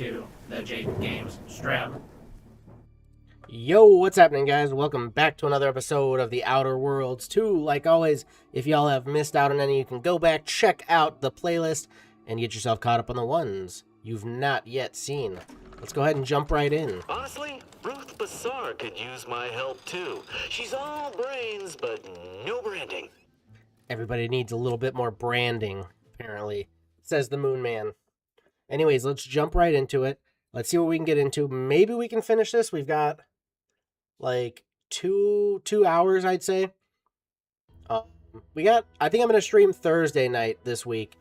to the JAKEGAMES stream. Yo, what's happening, guys? Welcome back to another episode of The Outer Worlds 2. Like always, if y'all have missed out on any, you can go back, check out the playlist, and get yourself caught up on the ones you've not yet seen. Let's go ahead and jump right in. Honestly, Ruth Bassar could use my help too. She's all brains, but no branding. Everybody needs a little bit more branding, apparently, says the Moon Man. Anyways, let's jump right into it. Let's see what we can get into. Maybe we can finish this. We've got like two hours, I'd say. I think I'm going to stream Thursday night this week.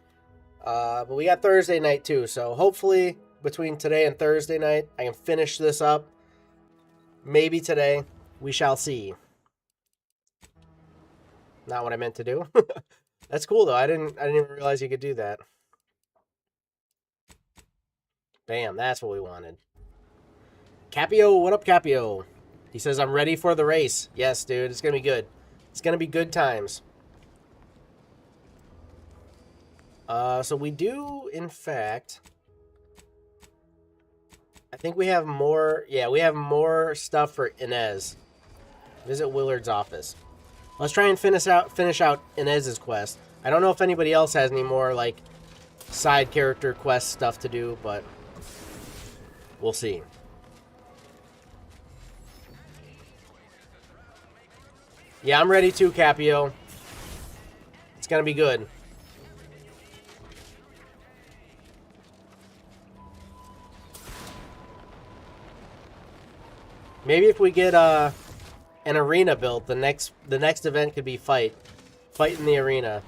But we got Thursday night too. So hopefully between today and Thursday night, I can finish this up. Maybe today. We shall see. Not what I meant to do. That's cool though. I didn't even realize you could do that. Bam, that's what we wanted. Capio, what up, Capio? He says, I'm ready for the race. Yes, dude, it's going to be good. It's going to be good times. So we do, in fact, I think we have more, we have more stuff for Inez. Visit Willard's office. Let's try and finish out Inez's quest. I don't know if anybody else has any more, like, side character quest stuff to do, but we'll see. Yeah, I'm ready too, Capio. It's gonna be good. Maybe if we get an arena built, the next event could be fight in the arena.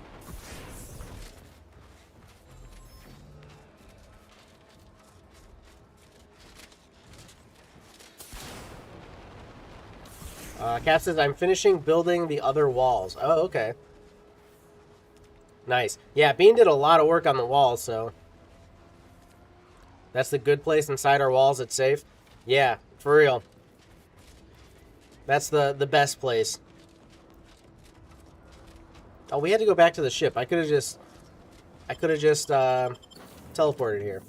Cap says, I'm finishing building the other walls. Oh, okay. Nice. Yeah, Bean did a lot of work on the walls, so that's the good place inside our walls. It's safe. Yeah, for real. That's the best place. Oh, we had to go back to the ship. I could have just teleported here.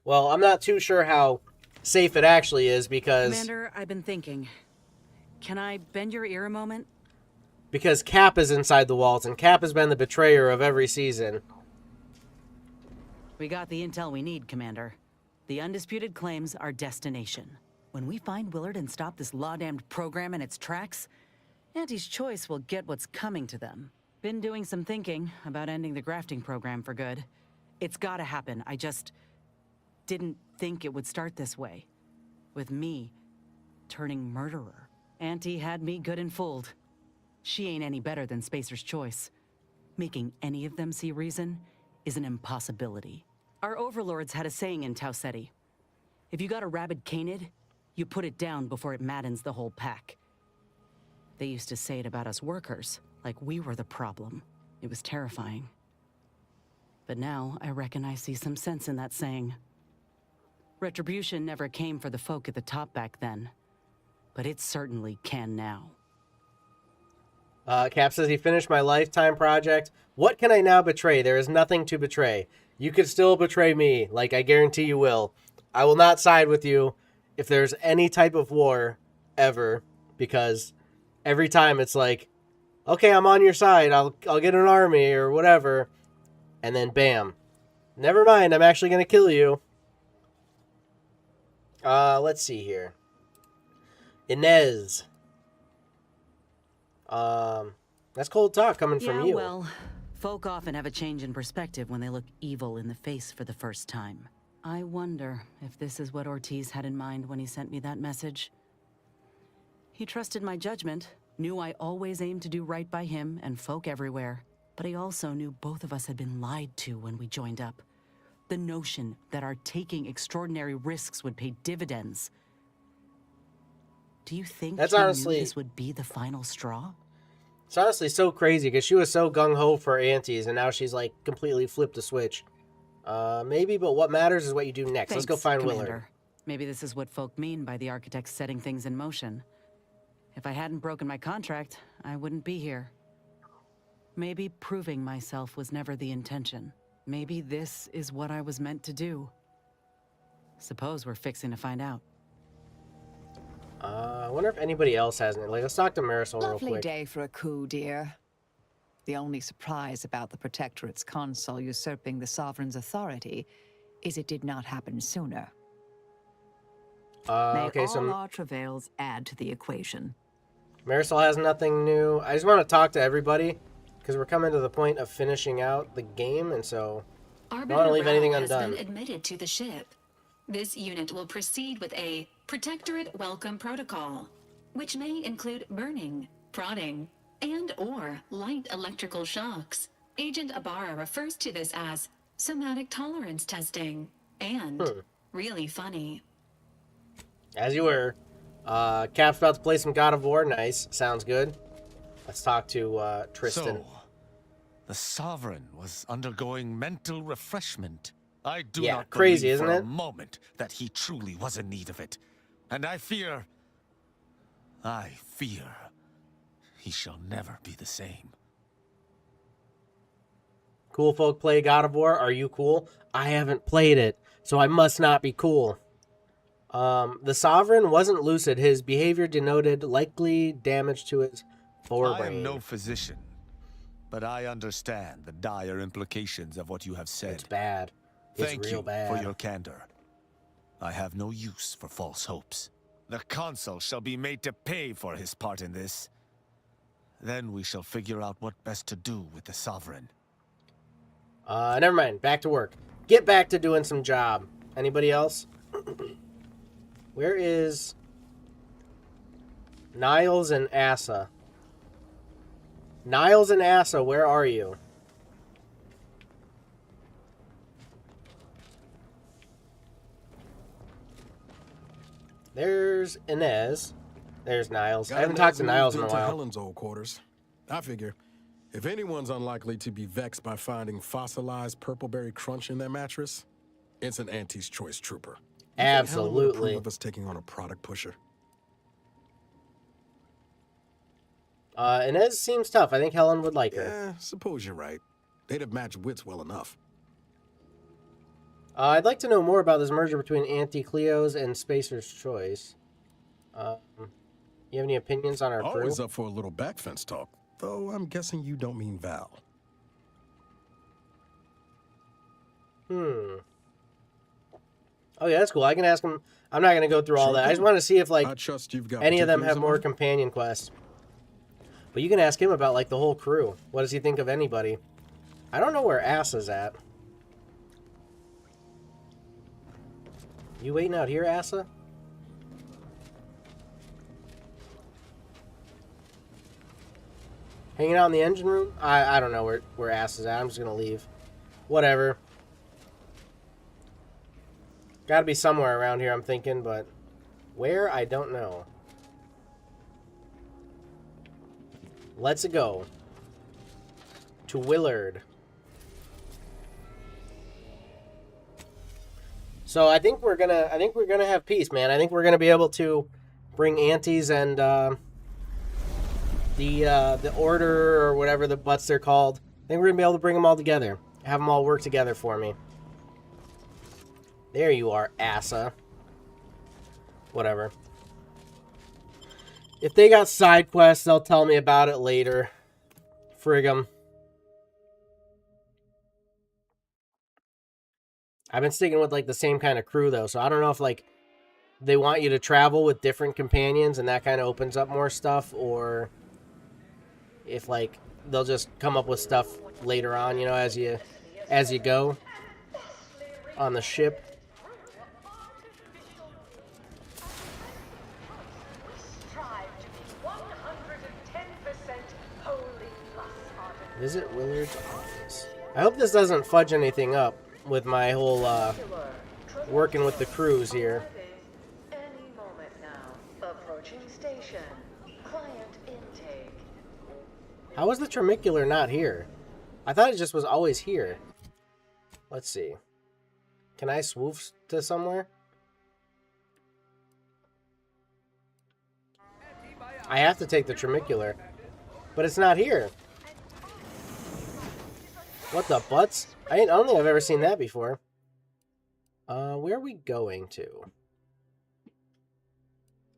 Well, I'm not too sure how safe it actually is because... Commander, I've been thinking. Can I bend your ear a moment? Because Cap is inside the walls, and Cap has been the betrayer of every season. We got the intel we need, Commander. The undisputed claims our destination. When we find Willard and stop this law-damned program in its tracks, Auntie's Choice will get what's coming to them. Been doing some thinking about ending the grafting program for good. It's gotta happen. I just didn't think it would start this way. With me turning murderer. Auntie had me good and fooled. She ain't any better than Spacer's Choice. Making any of them see reason is an impossibility. Our overlords had a saying in Tau Ceti. If you got a rabid canid, you put it down before it maddens the whole pack. They used to say it about us workers, like we were the problem. It was terrifying. But now I reckon I see some sense in that saying. Retribution never came for the folk at the top back then, but it certainly can now. Cap says he finished my lifetime project. What can I now betray? There is nothing to betray. You could still betray me, like I guarantee you will. I will not side with you if there's any type of war ever, because every time it's like, okay, I'm on your side. I'll get an army or whatever, and then bam, never mind. I'm actually gonna kill you. Let's see here. Inez. That's cold talk coming from you. Well, folk often have a change in perspective when they look evil in the face for the first time. I wonder if this is what Ortiz had in mind when he sent me that message. He trusted my judgment, knew I always aimed to do right by him and folk everywhere, but he also knew both of us had been lied to when we joined up. The notion that our taking extraordinary risks would pay dividends. Do you think That's he honestly, knew this would be the final straw? It's honestly so crazy because she was so gung-ho for aunties and now she's like completely flipped the switch. Maybe, but what matters is what you do next. Thanks, Let's go find Commander. Willard. Maybe this is what folk mean by the architects setting things in motion. If I hadn't broken my contract, I wouldn't be here. Maybe proving myself was never the intention. Maybe this is what I was meant to do. Suppose we're fixing to find out. I wonder if anybody else has any. Like, let's talk to Marisol real Lovely quick. day for a coup, dear. The only surprise about the Protectorate's consul usurping the Sovereign's authority is it did not happen sooner. May Okay, all so our travails add to the equation. Marisol has nothing new. I just want to talk to everybody because we're coming to the point of finishing out the game, and so I don't want to leave anything undone. Has been admitted to the ship. This unit will proceed with a Protectorate Welcome Protocol, which may include burning, prodding, and/or light electrical shocks. Agent Ibarra refers to this as somatic tolerance testing, and really funny. As you were. Cap's about to play some God of War. Nice. Sounds good. Let's talk to Tristan. So, the Sovereign was undergoing mental refreshment. I do Yeah, not crazy, believe isn't for it? a moment that he truly was in need of it. And I fear he shall never be the same. Cool folk play God of War. Are you cool? I haven't played it, so I must not be cool. The Sovereign wasn't lucid. His behavior denoted likely damage to his forebrain. I am no physician, but I understand the dire implications of what you have said. It's bad. It's Thank real you bad. for your candor. I have no use for false hopes. The consul shall be made to pay for his part in this. Then we shall figure out what best to do with the Sovereign. Never mind. Back to work. Get back to doing some job. Anybody else? Where is Niles and Asa? Niles and Asa, where are you? There's Inez. There's Niles. I haven't talked to Niles in a while. Helen's old quarters. I figure, if anyone's unlikely to be vexed by finding fossilized purpleberry crunch in their mattress, it's an Auntie's Choice trooper. You think Helen would Absolutely. approve of us taking on a product pusher? Inez seems tough. I think Helen would like her. Yeah, suppose you're right. They'd have matched wits well enough. I'd like to know more about this merger between Auntie Cleo's and Spacer's Choice. You have any opinions on our crew? Always up for a little backfence talk, though I'm guessing you don't mean Val. Oh yeah, that's cool. I can ask him. I'm not gonna go through all Sure that. I can. just want to see if like I trust you've got any of them have particulars in more mind. companion quests. But you can ask him about like the whole crew. What does he think of anybody? I don't know where Asa's at. You waiting out here, Asa? Hanging out in the engine room? I don't know where Asa's at. I'm just gonna leave. Whatever. Gotta be somewhere around here, I'm thinking, but where? I don't know. Let's go to Willard. So I think we're gonna have peace, man. I think we're gonna be able to bring Aunties and the Order or whatever the butts they're called. I think we're gonna be able to bring them all together, have them all work together for me. There you are, Asa. Whatever. If they got side quests, they'll tell me about it later. Frig 'em. I've been sticking with like the same kind of crew though, so I don't know if like they want you to travel with different companions and that kind of opens up more stuff, or if like they'll just come up with stuff later on, you know, as you go on the ship. Visit Willard's office. I hope this doesn't fudge anything up with my whole working with the crews here. Any moment now. Approaching station. Client intake. How is the tramicular not here? I thought it just was always here. Let's see. Can I swoop to somewhere? I have to take the tramicular, but it's not here. What the butts? I don't think I've ever seen that before. Where are we going to?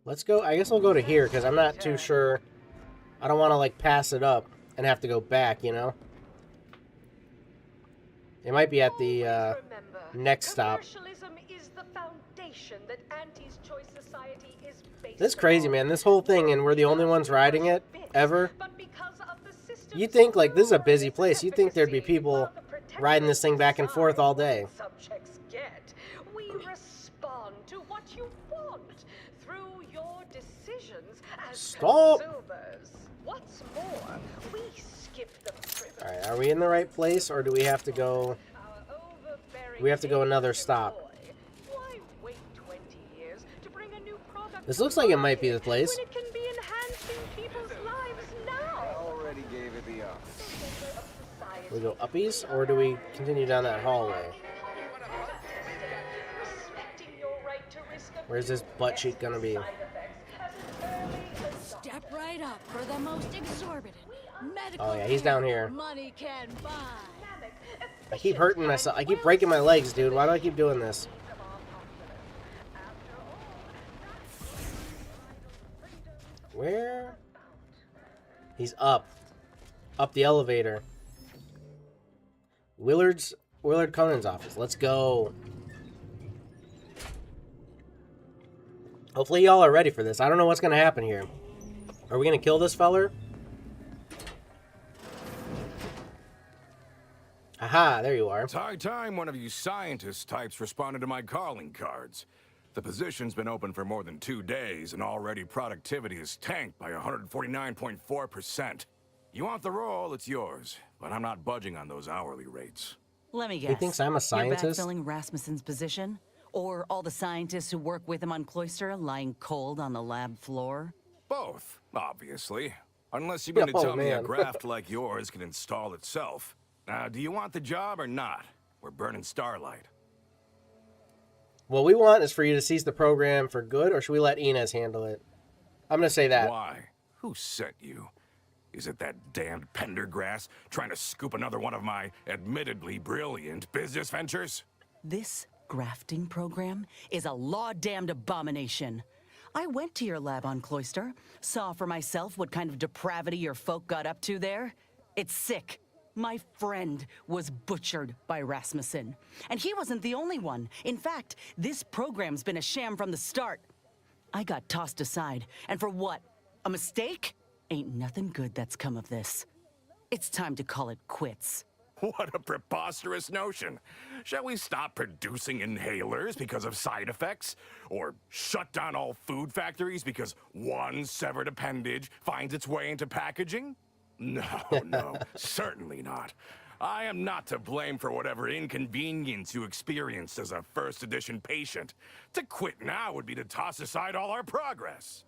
Let's go. I guess we'll go to here because I'm not too sure. I don't want to like pass it up and have to go back, you know? It might be at the next stop. Commercialism is the foundation that Auntie's Choice Society is based This is crazy, man. This whole thing, and we're the only ones riding it ever. But because of the system's You think like this is a busy place. You think there'd be people riding this thing back and forth all day. Subjects get. We respond to what you want through your decisions as Stop. consumers. What's more, we skip the privilege. All right, are we in the right place, or do we have to go? We have to go another stop. Why wait 20 years to bring a new product This looks like it might be the place. when it can be enhancing people's lives now? Already gave it the up. Do we go uppies, or do we continue down that hallway? Respecting your right to risk a Where's this butt cheek gonna be? side effects as early as Step right up for the most exorbitant medical Oh yeah, he's down care here. money can buy. I keep hurting myself. I keep breaking my legs, dude. Why do I keep doing this? Where? He's up. Up the elevator. Willard Conan's office. Let's go. Hopefully y'all are ready for this. I don't know what's going to happen here. Are we going to kill this feller? Aha, there you are. It's high time one of you scientist types responded to my calling cards. The position's been open for more than 2 days, and already productivity is tanked by 149.4%. You want the role, it's yours, but I'm not budging on those hourly rates. Let me guess. He thinks I'm a scientist? You're backfilling Rasmussen's position? Or all the scientists who work with him on Cloister lying cold on the lab floor? Both, obviously. Unless you're going to Oh, tell me a man. graft like yours can install itself. Now, do you want the job or not? We're burning starlight. What we want is for you to cease the program for good, or should we let Inez handle it? I'm going to say that. Why? Who sent you? Is it that damned Pendergrass trying to scoop another one of my admittedly brilliant business ventures? This grafting program is a law-damned abomination. I went to your lab on Cloister, saw for myself what kind of depravity your folk got up to there. It's sick. My friend was butchered by Rasmussen. And he wasn't the only one. In fact, this program's been a sham from the start. I got tossed aside. And for what? A mistake? Ain't nothing good that's come of this. It's time to call it quits. What a preposterous notion. Shall we stop producing inhalers because of side effects? Or shut down all food factories because one severed appendage finds its way into packaging? No, no, certainly not. I am not to blame for whatever inconvenience you experienced as a first edition patient. To quit now would be to toss aside all our progress.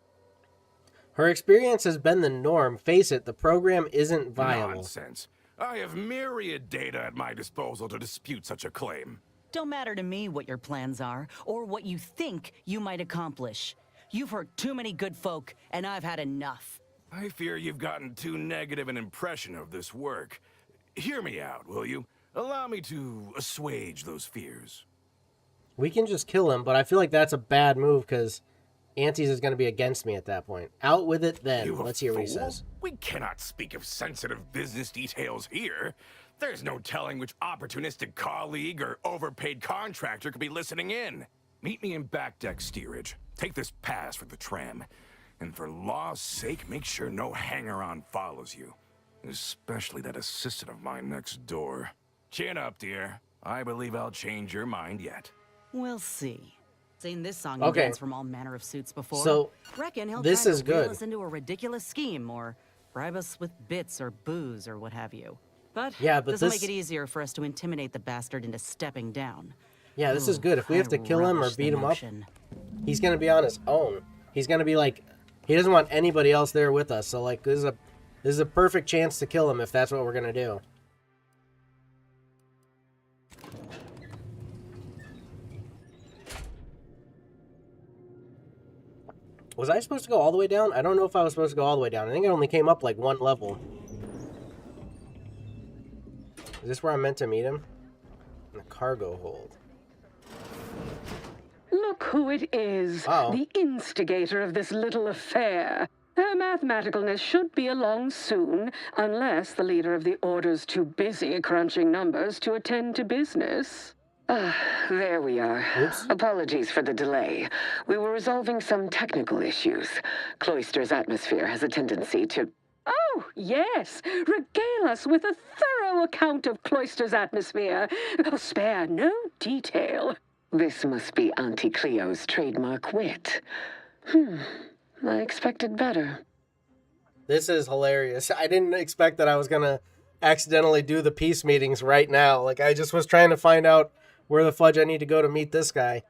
Her experience has been the norm. Face it, the program isn't viable. Nonsense. I have myriad data at my disposal to dispute such a claim. Don't matter to me what your plans are, or what you think you might accomplish. You've hurt too many good folk, and I've had enough. I fear you've gotten too negative an impression of this work. Hear me out, will you? Allow me to assuage those fears. We can just kill him, but I feel like that's a bad move because Antes is going to be against me at that point. Out with it then. You Let's hear what he fool. says. We cannot speak of sensitive business details here. There's no telling which opportunistic colleague or overpaid contractor could be listening in. Meet me in back deck steerage. Take this pass for the tram. And for law's sake, make sure no hanger-on follows you. Especially that assistant of mine next door. Chin up, dear. I believe I'll change your mind yet. We'll see. Seen this song and Okay. dance from all manner of suits before. So, reckon he'll this try is to reel good. us into a ridiculous scheme, or bribe us with bits or booze or what have you. But Yeah, but this'll this- make it easier for us to intimidate the bastard into stepping down. Yeah, this is good. If we have to I kill him or relish the beat him up, notion. he's going to be on his own. He's going to be like, he doesn't want anybody else there with us. So, like, this is a perfect chance to kill him if that's what we're going to do. Was I supposed to go all the way down? I don't know if I was supposed to go all the way down. I think I only came up like one level. Is this where I'm meant to meet him? In the cargo hold. Look who it is, the instigator of this little affair. Her mathematicalness should be along soon, unless the leader of the Order's too busy crunching numbers to attend to business. There we are. Oops. Apologies for the delay. We were resolving some technical issues. Cloister's atmosphere has a tendency to... Oh, yes. Regale us with a thorough account of Cloister's atmosphere. Spare no detail. This must be Auntie Cleo's trademark wit. I expected better. This is hilarious. I didn't expect that I was going to accidentally do the peace meetings right now. Like, I just was trying to find out where the fudge I need to go to meet this guy.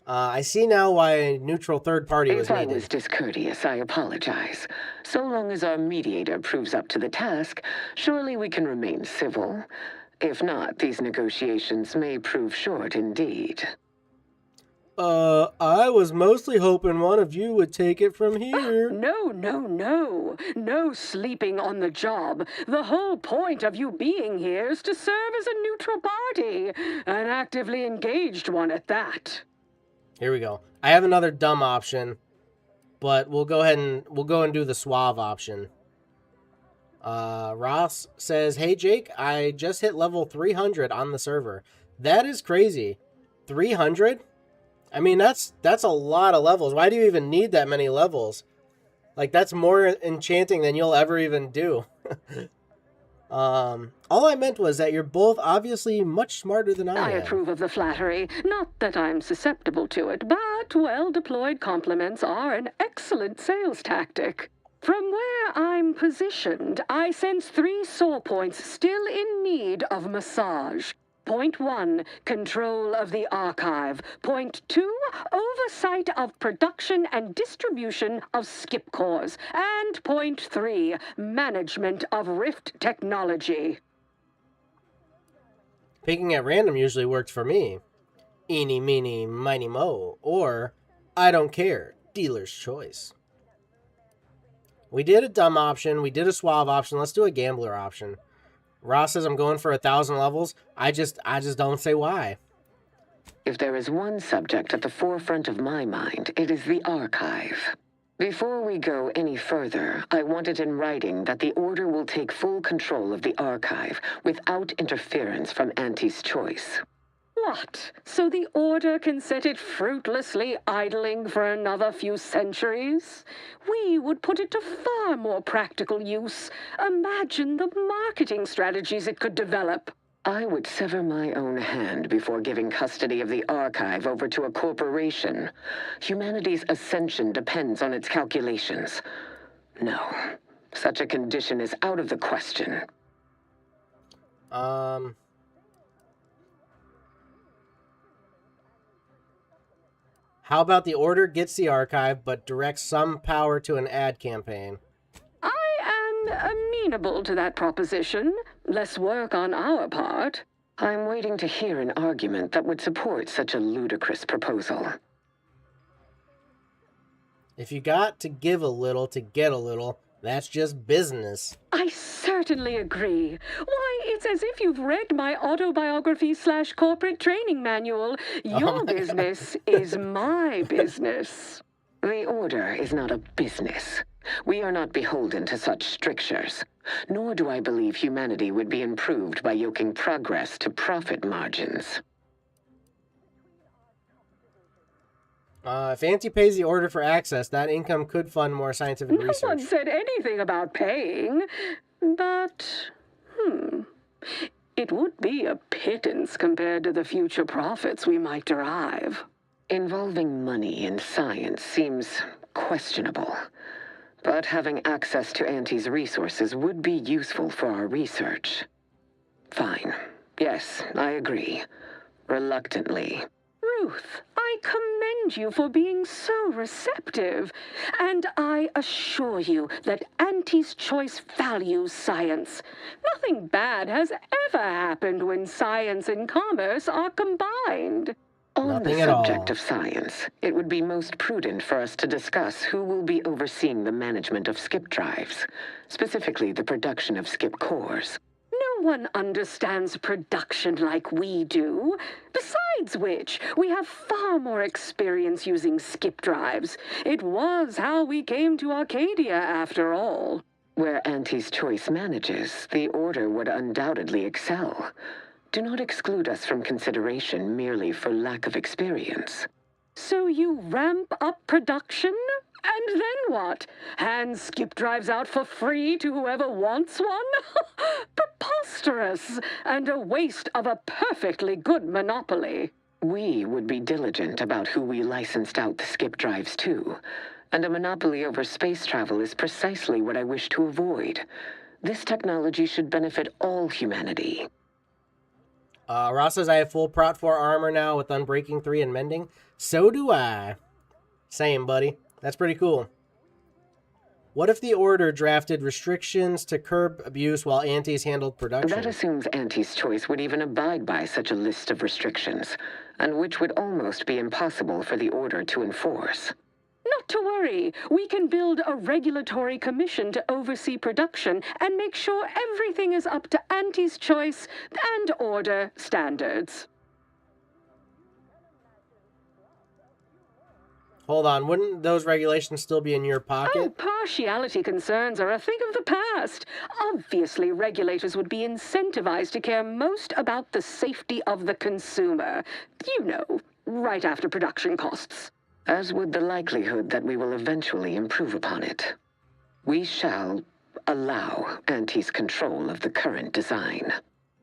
I see now why a neutral third party was needed. If I was discourteous, I apologize. So long as our mediator proves up to the task, surely we can remain civil. If not, these negotiations may prove short indeed. I was mostly hoping one of you would take it from here. No. No sleeping on the job. The whole point of you being here is to serve as a neutral party. An actively engaged one at that. Here we go. I have another dumb option, but we'll go ahead and do the suave option. Ross says, "Hey Jake, I just hit level 300 on the server. That is crazy. 300? I mean, that's a lot of levels. Why do you even need that many levels? Like, that's more enchanting than you'll ever even do." All I meant was that you're both obviously much smarter than I am. I approve of the flattery. Not that I'm susceptible to it, but well-deployed compliments are an excellent sales tactic. From where I'm positioned, I sense 3 sore points still in need of massage. Point 1, control of the archive. Point 2, oversight of production and distribution of skip cores. And point 3, management of Rift technology. Picking at random usually works for me. Eeny, meeny, miny, mo. Or, I don't care. Dealer's choice. We did a dumb option. We did a suave option. Let's do a gambler option. Ross says I'm going for 1,000 levels. I just don't say why. If there is one subject at the forefront of my mind, it is the archive. Before we go any further, I want it in writing that the Order will take full control of the archive without interference from Auntie's choice. What? So the Order can set it fruitlessly idling for another few centuries? We would put it to far more practical use. Imagine the marketing strategies it could develop. I would sever my own hand before giving custody of the archive over to a corporation. Humanity's ascension depends on its calculations. No, such a condition is out of the question. How about the Order gets the archive, but directs some power to an ad campaign? I am amenable to that proposition. Less work on our part. I'm waiting to hear an argument that would support such a ludicrous proposal. If you got to give a little to get a little, that's just business. I certainly agree. Why, it's as if you've read my autobiography/corporate training manual. Your business is my business. The Order is not a business. We are not beholden to such strictures. Nor do I believe humanity would be improved by yoking progress to profit margins. If Auntie pays the Order for access, that income could fund more scientific research. No one said anything about paying, but, it would be a pittance compared to the future profits we might derive. Involving money in science seems questionable, but having access to Auntie's resources would be useful for our research. Fine. Yes, I agree. Reluctantly. Ruth, I commend you for being so receptive, and I assure you that Auntie's choice values science. Nothing bad has ever happened when science and commerce are combined. On the subject of science, it would be most prudent for us to discuss who will be overseeing the management of skip drives, specifically the production of skip cores. No one understands production like we do. Besides which, we have far more experience using skip drives. It was how we came to Arcadia, after all. Where Auntie's Choice manages, the Order would undoubtedly excel. Do not exclude us from consideration merely for lack of experience. So you ramp up production? And then what? Hand skip drives out for free to whoever wants one? Preposterous, and a waste of a perfectly good monopoly. We would be diligent about who we licensed out the skip drives to. And a monopoly over space travel is precisely what I wish to avoid. This technology should benefit all humanity. Ross says, I have full Prot 4 armor now with Unbreaking 3 and Mending. So do I. Same, buddy. That's pretty cool. What if the Order drafted restrictions to curb abuse while Auntie's handled production? That assumes Auntie's Choice would even abide by such a list of restrictions, and which would almost be impossible for the Order to enforce. Not to worry. We can build a regulatory commission to oversee production and make sure everything is up to Auntie's Choice and Order standards. Hold on, wouldn't those regulations still be in your pocket? Oh, partiality concerns are a thing of the past. Obviously, regulators would be incentivized to care most about the safety of the consumer. You know, right after production costs. As would the likelihood that we will eventually improve upon it. We shall allow Auntie's control of the current design.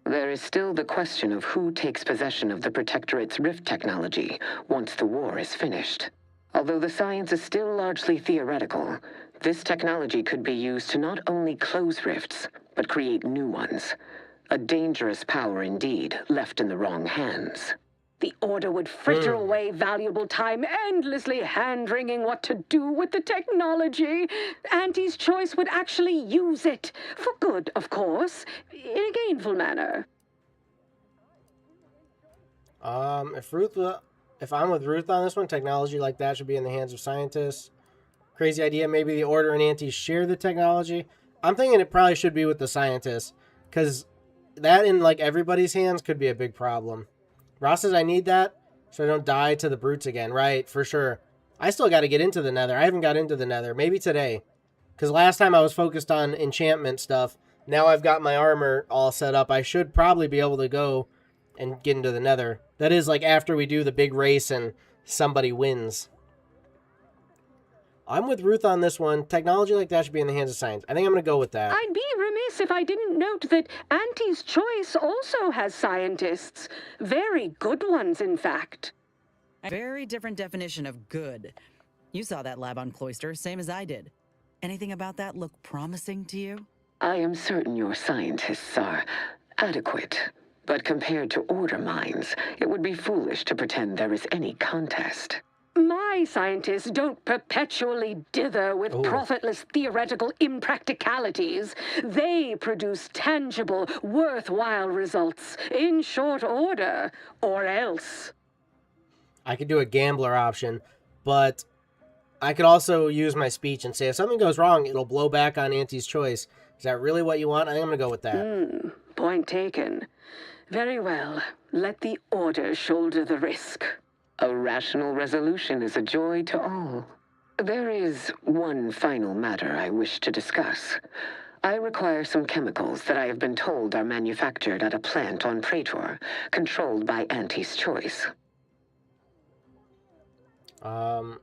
There is still the question of who takes possession of the Protectorate's Rift technology once the war is finished. Although the science is still largely theoretical, this technology could be used to not only close rifts, but create new ones. A dangerous power indeed, left in the wrong hands. The Order would fritter away valuable time endlessly hand-wringing what to do with the technology. Auntie's Choice would actually use it. For good, of course. In a gainful manner. If I'm with Ruth on this one, technology like that should be in the hands of scientists. Crazy idea. Maybe the Order and Auntie share the technology. I'm thinking it probably should be with the scientists. Because that in, like, everybody's hands could be a big problem. Ross says, I need that so I don't die to the brutes again. Right, for sure. I still got to get into the Nether. I haven't got into the Nether. Maybe today. Because last time I was focused on enchantment stuff. Now I've got my armor all set up. I should probably be able to go and get into the Nether. That is, like, after we do the big race and somebody wins. I'm with Ruth on this one. Technology like that should be in the hands of science. I think I'm going to go with that. I'd be remiss if I didn't note that Auntie's Choice also has scientists. Very good ones, in fact. A very different definition of good. You saw that lab on Cloister, same as I did. Anything about that look promising to you? I am certain your scientists are adequate. But compared to Order minds, it would be foolish to pretend there is any contest. My scientists don't perpetually dither with profitless theoretical impracticalities. They produce tangible, worthwhile results in short order, or else. I could do a gambler option, but I could also use my speech and say, if something goes wrong, it'll blow back on Auntie's Choice. Is that really what you want? I think I'm going to go with that. Point taken. Very well. Let the Order shoulder the risk. A rational resolution is a joy to all. There is one final matter I wish to discuss. I require some chemicals that I have been told are manufactured at a plant on Praetor, controlled by Auntie's Choice. Ross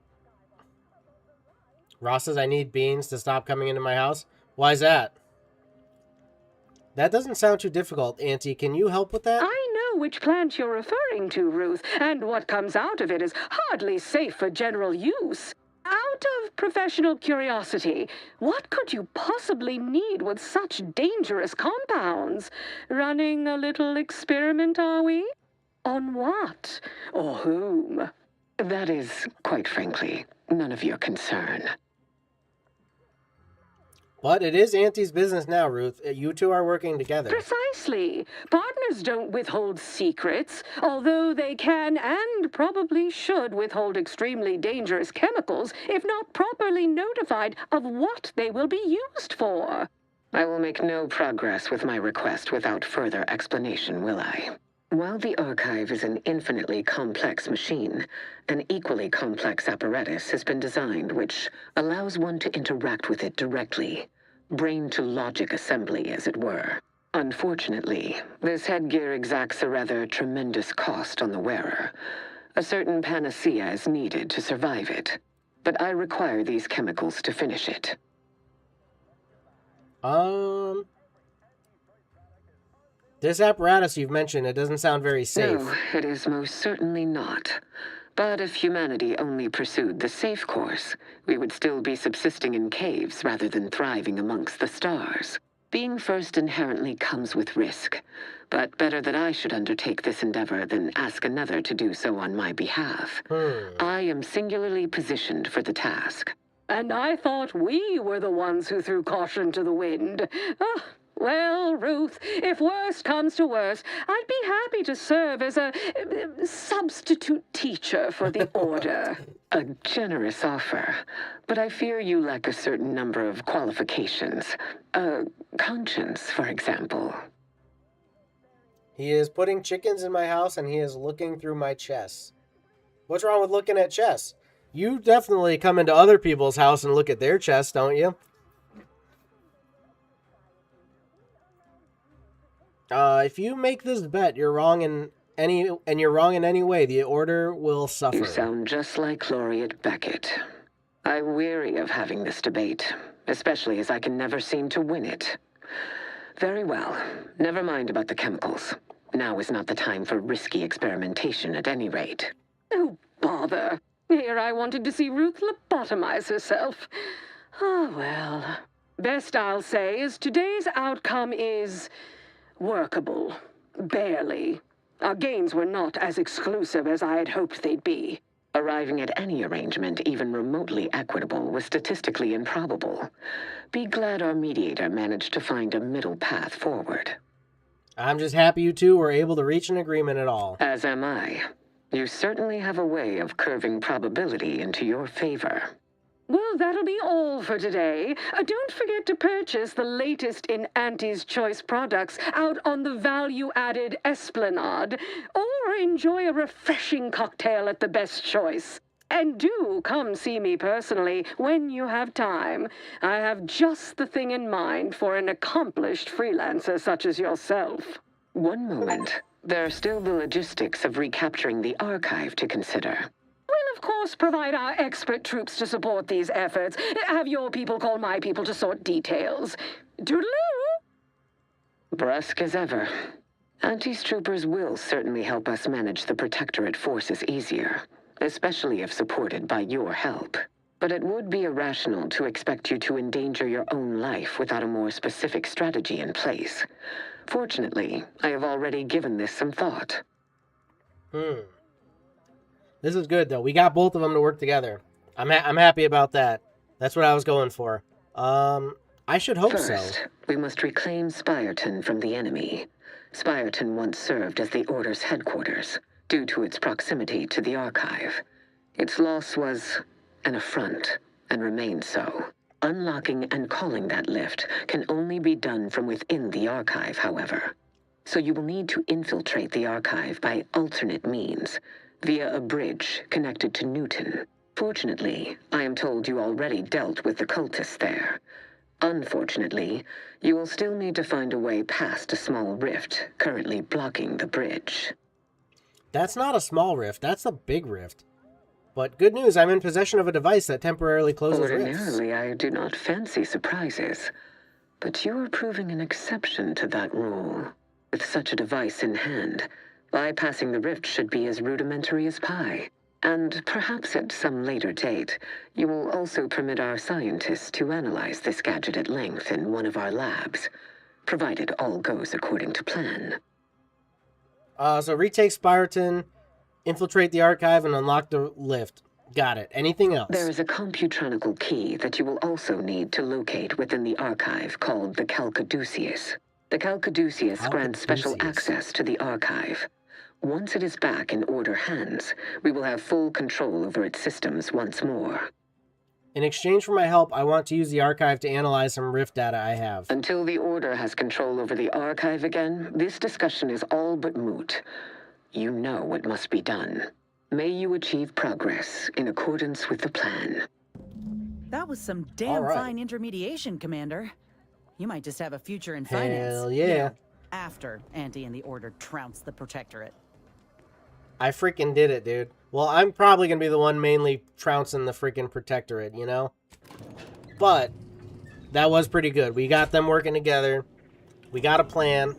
says, I need beans to stop coming into my house. Why is that? That doesn't sound too difficult, Auntie. Can you help with that? I know which plant you're referring to, Ruth, and what comes out of it is hardly safe for general use. Out of professional curiosity, what could you possibly need with such dangerous compounds? Running a little experiment, are we? On what? Or whom? That is, quite frankly, none of your concern. But it is Auntie's business now, Ruth. You two are working together. Precisely. Partners don't withhold secrets, although they can and probably should withhold extremely dangerous chemicals if not properly notified of what they will be used for. I will make no progress with my request without further explanation, will I? While the archive is an infinitely complex machine, an equally complex apparatus has been designed which allows one to interact with it directly. Brain-to-logic assembly, as it were. Unfortunately, this headgear exacts a rather tremendous cost on the wearer. A certain panacea is needed to survive it, but I require these chemicals to finish it. This apparatus you've mentioned, it doesn't sound very safe. No, it is most certainly not. But if humanity only pursued the safe course, we would still be subsisting in caves rather than thriving amongst the stars. Being first inherently comes with risk, but better that I should undertake this endeavor than ask another to do so on my behalf. I am singularly positioned for the task. And I thought we were the ones who threw caution to the wind. Ah, well, Ruth, if worst comes to worst, I'd be happy to serve as a substitute teacher for the Order. A generous offer, but I fear you lack a certain number of qualifications. Conscience, for example. He is putting chickens in my house and he is looking through my chess. What's wrong with looking at chess? You definitely come into other people's house and look at their chess, don't you? If you make this bet, you're wrong in any way. The Order will suffer. You sound just like Laureate Beckett. I weary of having this debate, especially as I can never seem to win it. Very well. Never mind about the chemicals. Now is not the time for risky experimentation at any rate. Oh, bother. Here I wanted to see Ruth lobotomize herself. Ah, well. Best I'll say is today's outcome is workable. Barely. Our gains were not as exclusive as I had hoped they'd be. Arriving at any arrangement even remotely equitable was statistically improbable. Be glad our mediator managed to find a middle path forward. I'm just happy you two were able to reach an agreement at all. As am I. You certainly have a way of curving probability into your favor. Well, that'll be all for today. Don't forget to purchase the latest in Auntie's Choice products out on the value-added Esplanade, or enjoy a refreshing cocktail at the Best Choice. And do come see me personally when you have time. I have just the thing in mind for an accomplished freelancer such as yourself. One moment. There are still the logistics of recapturing the archive to consider. We'll, of course, provide our expert troops to support these efforts. Have your people call my people to sort details. Toodaloo! Brusque as ever. Auntie's troopers will certainly help us manage the Protectorate forces easier, especially if supported by your help. But it would be irrational to expect you to endanger your own life without a more specific strategy in place. Fortunately, I have already given this some thought. This is good, though. We got both of them to work together. I'm happy about that. That's what I was going for. I should hope so. First, we must reclaim Spyreton from the enemy. Spyreton once served as the Order's headquarters, due to its proximity to the archive. Its loss was an affront, and remains so. Unlocking and calling that lift can only be done from within the archive, however. So you will need to infiltrate the archive by alternate means, via a bridge connected to Newton. Fortunately, I am told you already dealt with the cultists there. Unfortunately, you will still need to find a way past a small rift currently blocking the bridge. That's not a small rift, that's a big rift. But good news, I'm in possession of a device that temporarily closes rifts. Ordinarily, I do not fancy surprises, but you are proving an exception to that rule. With such a device in hand, bypassing the rift should be as rudimentary as pie. And perhaps at some later date, you will also permit our scientists to analyze this gadget at length in one of our labs, provided all goes according to plan. So retake Spyreton, infiltrate the archive, and unlock the lift. Got it. Anything else? There is a computronical key that you will also need to locate within the archive called the Calcaduceus. The Calcaduceus grants special access to the archive. Once it is back in Order hands, we will have full control over its systems once more. In exchange for my help, I want to use the archive to analyze some Rift data I have. Until the Order has control over the archive again, this discussion is all but moot. You know what must be done. May you achieve progress in accordance with the plan. That was some damn fine intermediation, Commander. You might just have a future in finance. Hell yeah. You know, after Auntie and the Order trounce the Protectorate. I freaking did it, dude. Well, I'm probably going to be the one mainly trouncing the freaking Protectorate, you know? But that was pretty good. We got them working together. We got a plan.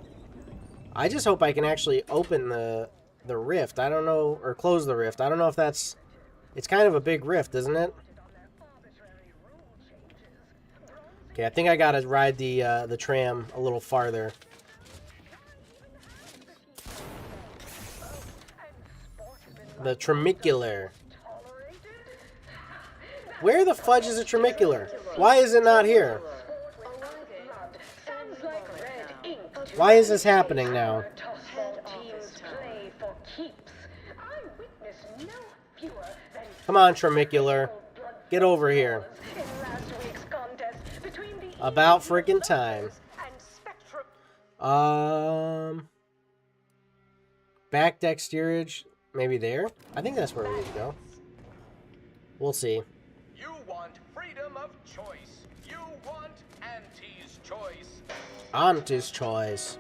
I just hope I can actually open the rift. I don't know, or close the rift. I don't know if that's... It's kind of a big rift, isn't it? Okay, I think I got to ride the tram a little farther. The tramicular. Where the fudge is a tramicular? Why is it not here? Why is this happening now? Come on, tramicular. Get over here. About freaking time. Back deck steerage. Maybe there? I think that's where we need to go. We'll see. You want freedom of choice. You want Auntie's choice. Auntie's choice.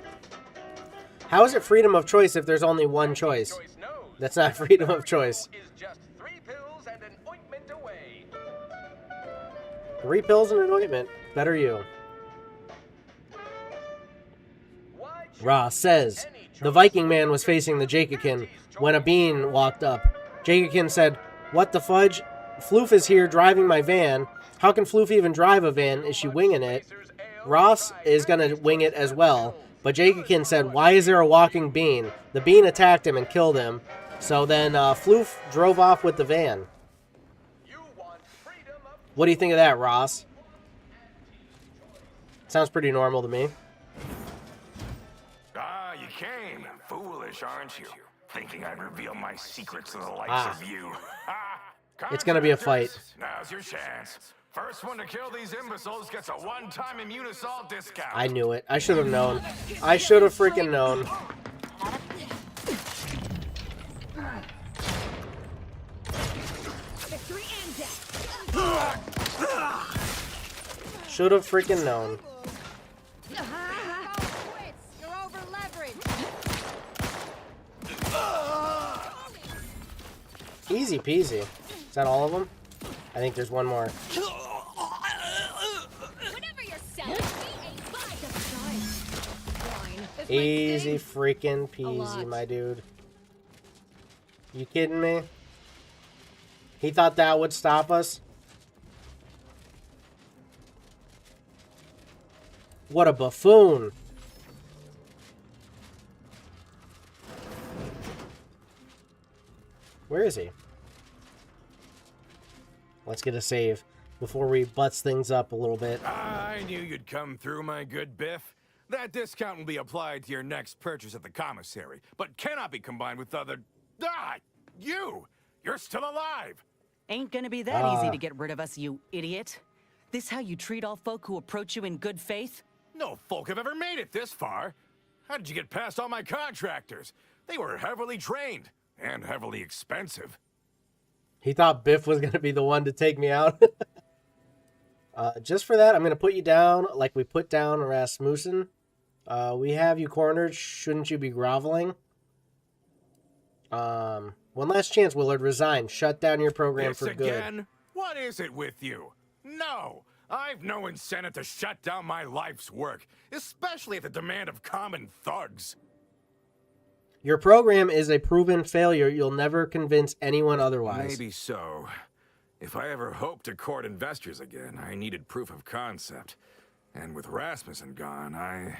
How is it freedom of choice if there's only one choice? That's not freedom of choice. 3 pills and an ointment. Better you. Ra says, the Viking man was facing the Jakakin when a bean walked up. Jakakin said, what the fudge? Floof is here driving my van. How can Floof even drive a van? Is she winging it? Ross is going to wing it as well. But Jakakin said, why is there a walking bean? The bean attacked him and killed him. So then Floof drove off with the van. What do you think of that, Ross? Sounds pretty normal to me. Ah, you came. Foolish, aren't you? Thinking I'd reveal my secrets to the likes of you. It's gonna be a fight. Now's your chance. First one to kill these imbeciles gets a one-time immune assault discount. I knew it. I should have known. I should have freaking known. Should have freaking known. You're over leveraged. Easy peasy. Is that all of them? I think there's one more. Whatever you're selling, we ain't buying the Easy freaking peasy, my dude. You kidding me? He thought that would stop us? What a buffoon. Where is he? Let's get a save before we butts things up a little bit. I knew you'd come through, my good Biff. That discount will be applied to your next purchase at the commissary, but cannot be combined with other... Ah! You're still alive! Ain't gonna be that easy to get rid of us, you idiot. This how you treat all folk who approach you in good faith? No folk have ever made it this far. How did you get past all my contractors? They were heavily trained and heavily expensive. He thought Biff was going to be the one to take me out. Just for that, I'm going to put you down like we put down Rasmussen. We have you cornered. Shouldn't you be groveling? One last chance, Willard. Resign. Shut down your program for good. Again? What is it with you? No! I've no incentive to shut down my life's work, especially at the demand of common thugs. Your program is a proven failure. You'll never convince anyone otherwise. Maybe so. If I ever hope to court investors again, I needed proof of concept. And with Rasmussen gone, I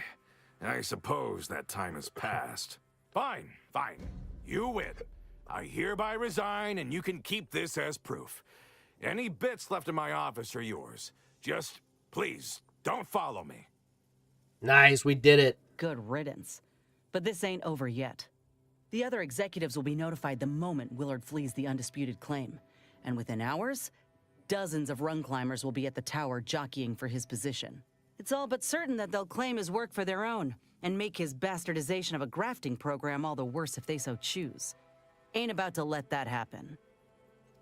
suppose that time has passed. Fine. You win. I hereby resign, and you can keep this as proof. Any bits left in my office are yours. Just, please, don't follow me. Nice, we did it. Good riddance. But this ain't over yet. The other executives will be notified the moment Willard flees the undisputed claim. And within hours, dozens of rung climbers will be at the tower jockeying for his position. It's all but certain that they'll claim his work for their own and make his bastardization of a grafting program all the worse if they so choose. Ain't about to let that happen.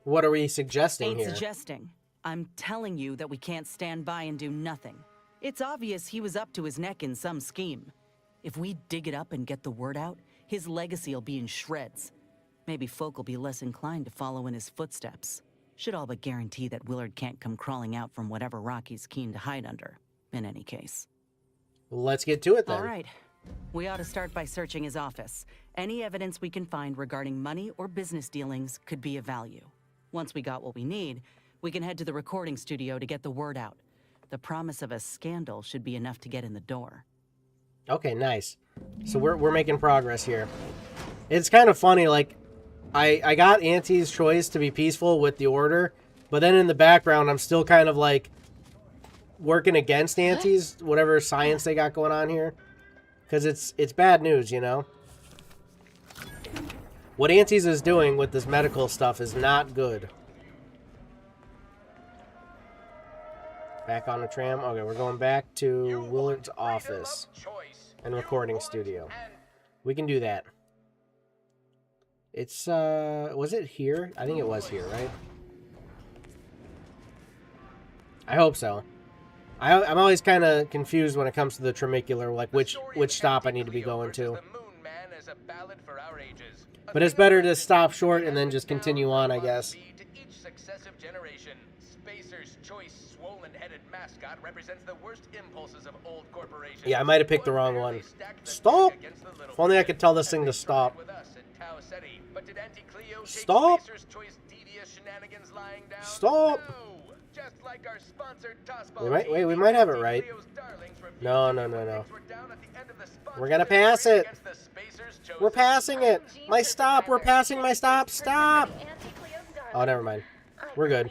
What are we suggesting here? Ain't suggesting. I'm telling you that we can't stand by and do nothing. It's obvious he was up to his neck in some scheme. If we dig it up and get the word out, his legacy'll be in shreds. Maybe folk will be less inclined to follow in his footsteps. Should all but guarantee that Willard can't come crawling out from whatever rock he's keen to hide under, in any case. Let's get to it then. All right. We ought to start by searching his office. Any evidence we can find regarding money or business dealings could be of value. Once we got what we need, we can head to the recording studio to get the word out. The promise of a scandal should be enough to get in the door. Okay, nice. So we're making progress here. It's kind of funny, like, I got Auntie's choice to be peaceful with the order, but then in the background, I'm still kind of, like, working against Auntie's, whatever science they got going on here. Because it's bad news, you know? What Auntie's is doing with this medical stuff is not good. Back on the tram. Okay, we're going back to Willard's office and recording studio. We can do that. It's, was it here? I think it was here, right? I hope so. I'm always kind of confused when it comes to the tramicular, like which stop I need to be going to. But it's better to stop short and then just continue on, I guess. Yeah, I might have picked the wrong one. Stop! If only I could tell this thing to stop. Stop! Stop! We might have it right. No. We're gonna pass it. We're passing it. My stop. We're passing my stop. Stop. Oh, never mind. We're good.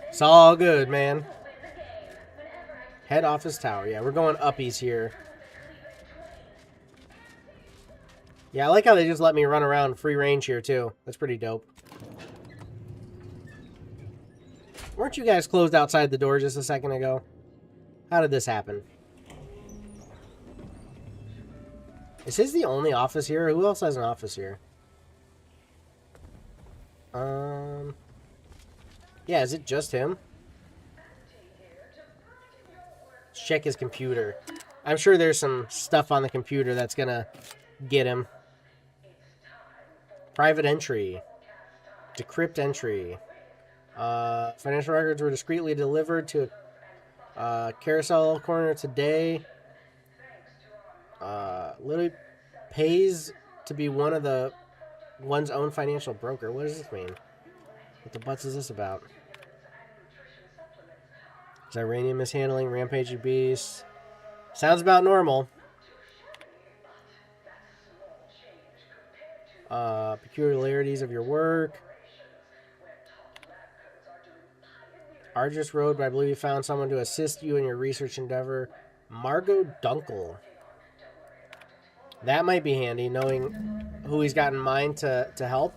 It's all good, man. Head office tower. Yeah, we're going uppies here. Yeah, I like how they just let me run around free range here, too. That's pretty dope. Weren't you guys closed outside the door just a second ago? How did this happen? Is his the only office here? Who else has an office here? Yeah, is it just him? Let's check his computer. I'm sure there's some stuff on the computer that's gonna get him. Private entry. Decrypt entry. Financial records were discreetly delivered to a carousel corner today. Literally pays to be one's own financial broker. What does this mean? What the butts is this about? Iranian mishandling, rampaging beast. Sounds about normal. Peculiarities of your work. Arduous road, but I believe you found someone to assist you in your research endeavor. Margot Dunkel. That might be handy, knowing who he's got in mind to help.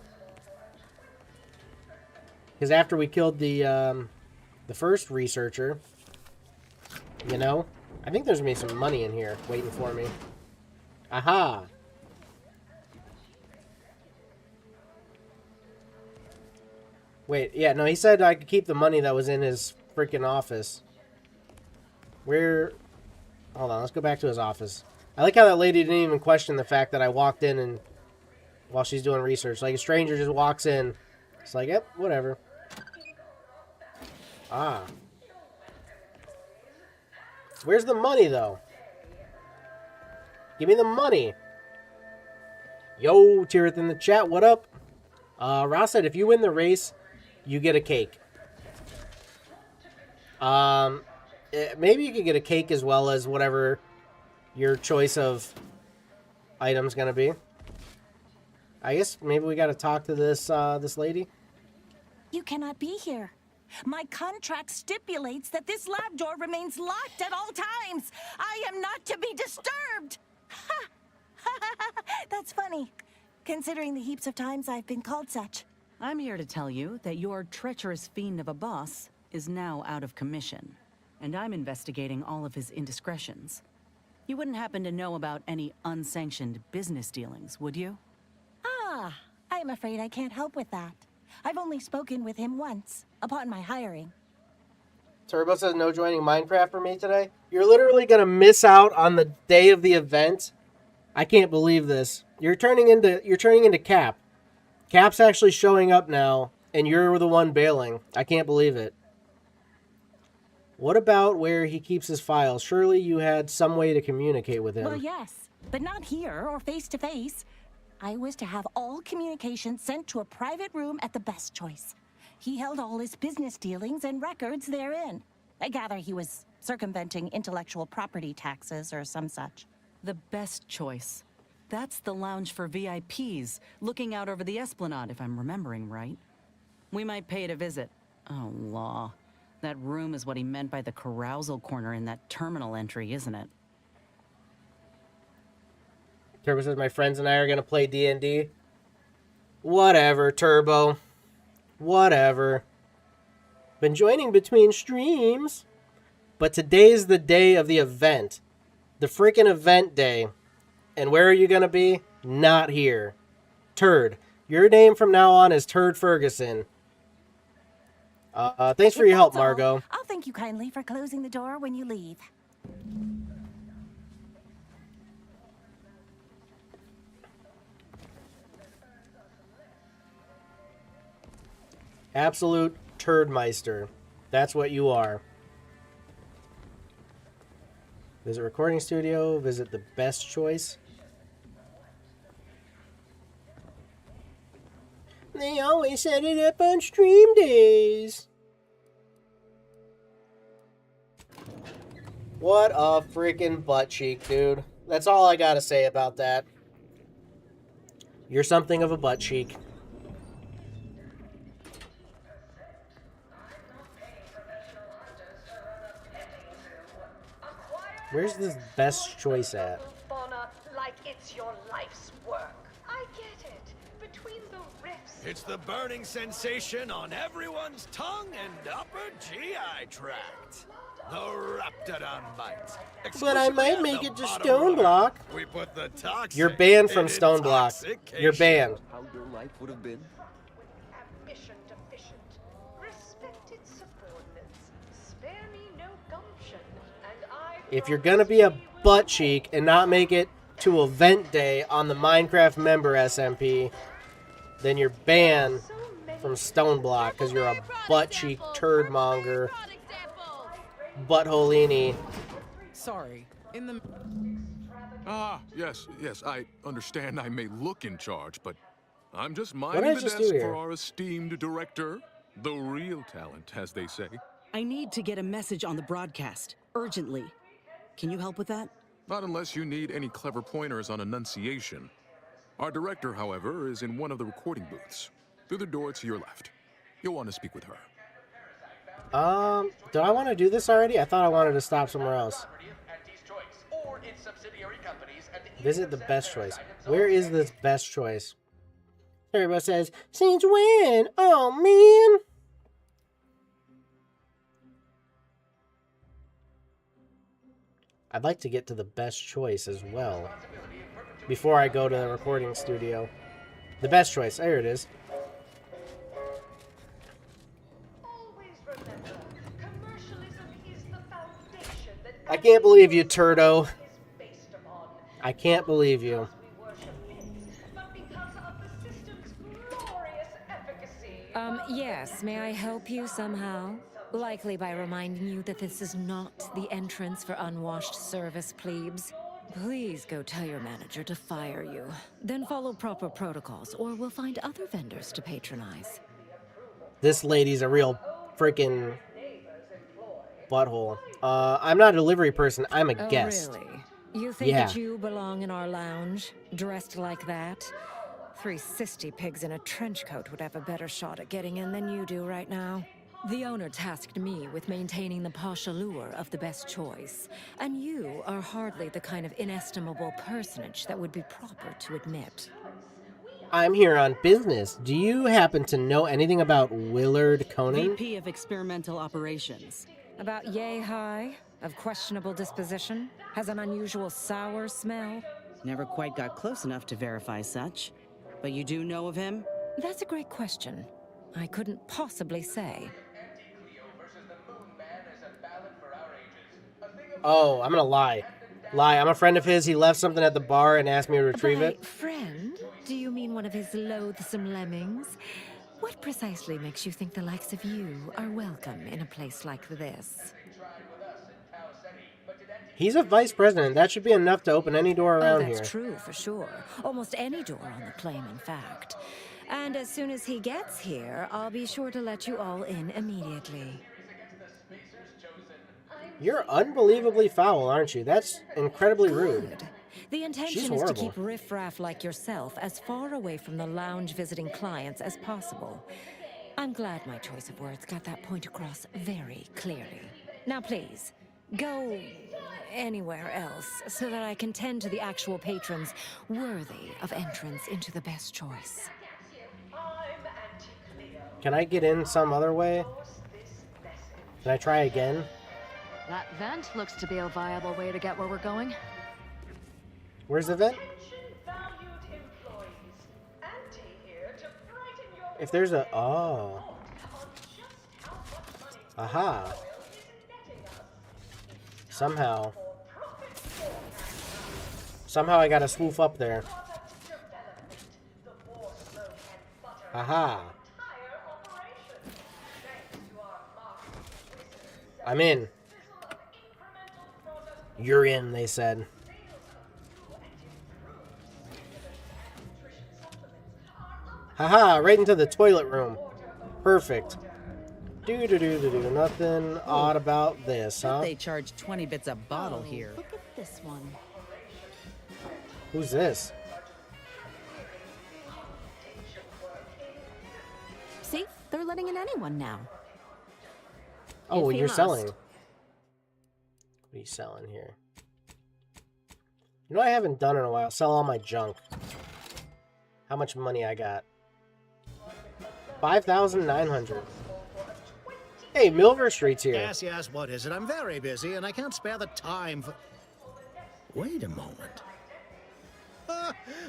Because after we killed the first researcher, you know, I think there's going to be some money in here waiting for me. Aha! Wait, yeah, no, he said I could keep the money that was in his freaking office. Hold on, let's go back to his office. I like how that lady didn't even question the fact that I walked in and while she's doing research. Like, a stranger just walks in. It's like, yep, whatever. Ah. Where's the money, though? Give me the money. Yo, Tirith in the chat, what up? Ross said, if you win the race, you get a cake. Maybe you could get a cake as well as whatever your choice of item's gonna be. I guess maybe we gotta talk to this lady. You cannot be here. My contract stipulates that this lab door remains locked at all times. I am not to be disturbed. Ha! That's funny, considering the heaps of times I've been called such. I'm here to tell you that your treacherous fiend of a boss is now out of commission, and I'm investigating all of his indiscretions. You wouldn't happen to know about any unsanctioned business dealings, would you? Ah, I'm afraid I can't help with that. I've only spoken with him once, upon my hiring. Turbo says no joining Minecraft for me today. You're literally gonna miss out on the day of the event. I can't believe this. You're turning into Cap. Cap's actually showing up now, and you're the one bailing. I can't believe it. What about where he keeps his files? Surely you had some way to communicate with him. Well, yes, but not here or face to face. I was to have all communication sent to a private room at the Best Choice. He held all his business dealings and records therein. I gather he was circumventing intellectual property taxes or some such. The Best Choice. That's the lounge for VIPs, looking out over the Esplanade, if I'm remembering right. We might pay it a visit. Oh, law. That room is what he meant by the carousal corner in that terminal entry, isn't it? Turbo says my friends and I are going to play D&D. Whatever, Turbo. Whatever. Been joining between streams. But today's the day of the event. The freaking event day. And where are you going to be? Not here. Turd. Your name from now on is Turd Ferguson. Thanks for your help, Margot. I'll thank you kindly for closing the door when you leave. Absolute Turdmeister. That's what you are. Visit recording studio. Visit the Best Choice. They always set it up on stream days. What a freaking butt cheek, dude. That's all I gotta say about that. You're something of a butt cheek. Where's this Best Choice at? Like it's your life's work. I get it. Between the rifts. It's the burning sensation on everyone's tongue and upper GI tract. The Raptidon bite. But I might make it to Stoneblock. We put the toxic. You're banned from in Stoneblock. intoxication. You're banned. How your life would have been? Ambition deficient. Respected subordinates. Spare me no gumption. And I. If you're gonna be a butt cheek and not make it to event day on the Minecraft member SMP, then you're banned from Stoneblock because you're a butt cheek turd monger. Buttholini. Sorry, in the... yes, I understand I may look in charge, but I'm just minding the desk for our esteemed director. The real talent, as they say. I need to get a message on the broadcast, urgently. Can you help with that? Not unless you need any clever pointers on enunciation. Our director, however, is in one of the recording booths. Through the door to your left. You'll want to speak with her. Do I want to do this already? I thought I wanted to stop somewhere else. Visit the Best Choice. Where is this Best Choice? Everybody says, since when? Oh, man. I'd like to get to the Best Choice as well. Before I go to the recording studio. The Best Choice. There it is. I can't believe you, Turdo. I can't believe you. Yes, may I help you somehow? Likely by reminding you that this is not the entrance for unwashed service plebes. Please go tell your manager to fire you. Then follow proper protocols, or we'll find other vendors to patronize. This lady's a real freaking butthole. I'm not a delivery person. I'm a guest. Really? You think that you belong in our lounge, dressed like that? 3 cysty pigs in a trench coat would have a better shot at getting in than you do right now. The owner tasked me with maintaining the posh allure of the Best Choice, and you are hardly the kind of inestimable personage that would be proper to admit. I'm here on business. Do you happen to know anything about Willard Conan? VP of Experimental Operations. About yay high, of questionable disposition, has an unusual sour smell. Never quite got close enough to verify such. But you do know of him? That's a great question. I couldn't possibly say. Oh, I'm gonna lie. I'm a friend of his. He left something at the bar and asked me to retrieve it. Friend? Do you mean one of his loathsome lemmings? What precisely makes you think the likes of you are welcome in a place like this? He's a vice president. That should be enough to open any door around here. That's true, for sure. Almost any door on the plane, in fact. And as soon as he gets here, I'll be sure to let you all in immediately. You're unbelievably foul, aren't you? That's incredibly rude. The intention is to keep riffraff like yourself as far away from the lounge visiting clients as possible. I'm glad my choice of words got that point across very clearly. Now please, go anywhere else so that I can tend to the actual patrons worthy of entrance into the best choice. Can I get in some other way? Can I try again? That vent looks to be a viable way to get where we're going. Where's the vent? If there's a... Oh. Aha. Somehow I gotta swoof up there. Aha. I'm in. You're in, they said. Haha, right into the toilet room. Perfect. Do-do-do-do-do. Nothing odd about this, huh? They charge 20 bits a bottle here. Look at this one. Who's this? See? They're letting in anyone now. Oh, If he you're must. selling. What are you selling here? You know, I haven't done in a while. Sell all my junk. How much money I got? 5,900. Hey, Milver Street's here. Yes, what is it? I'm very busy, and I can't spare the time for... Wait a moment.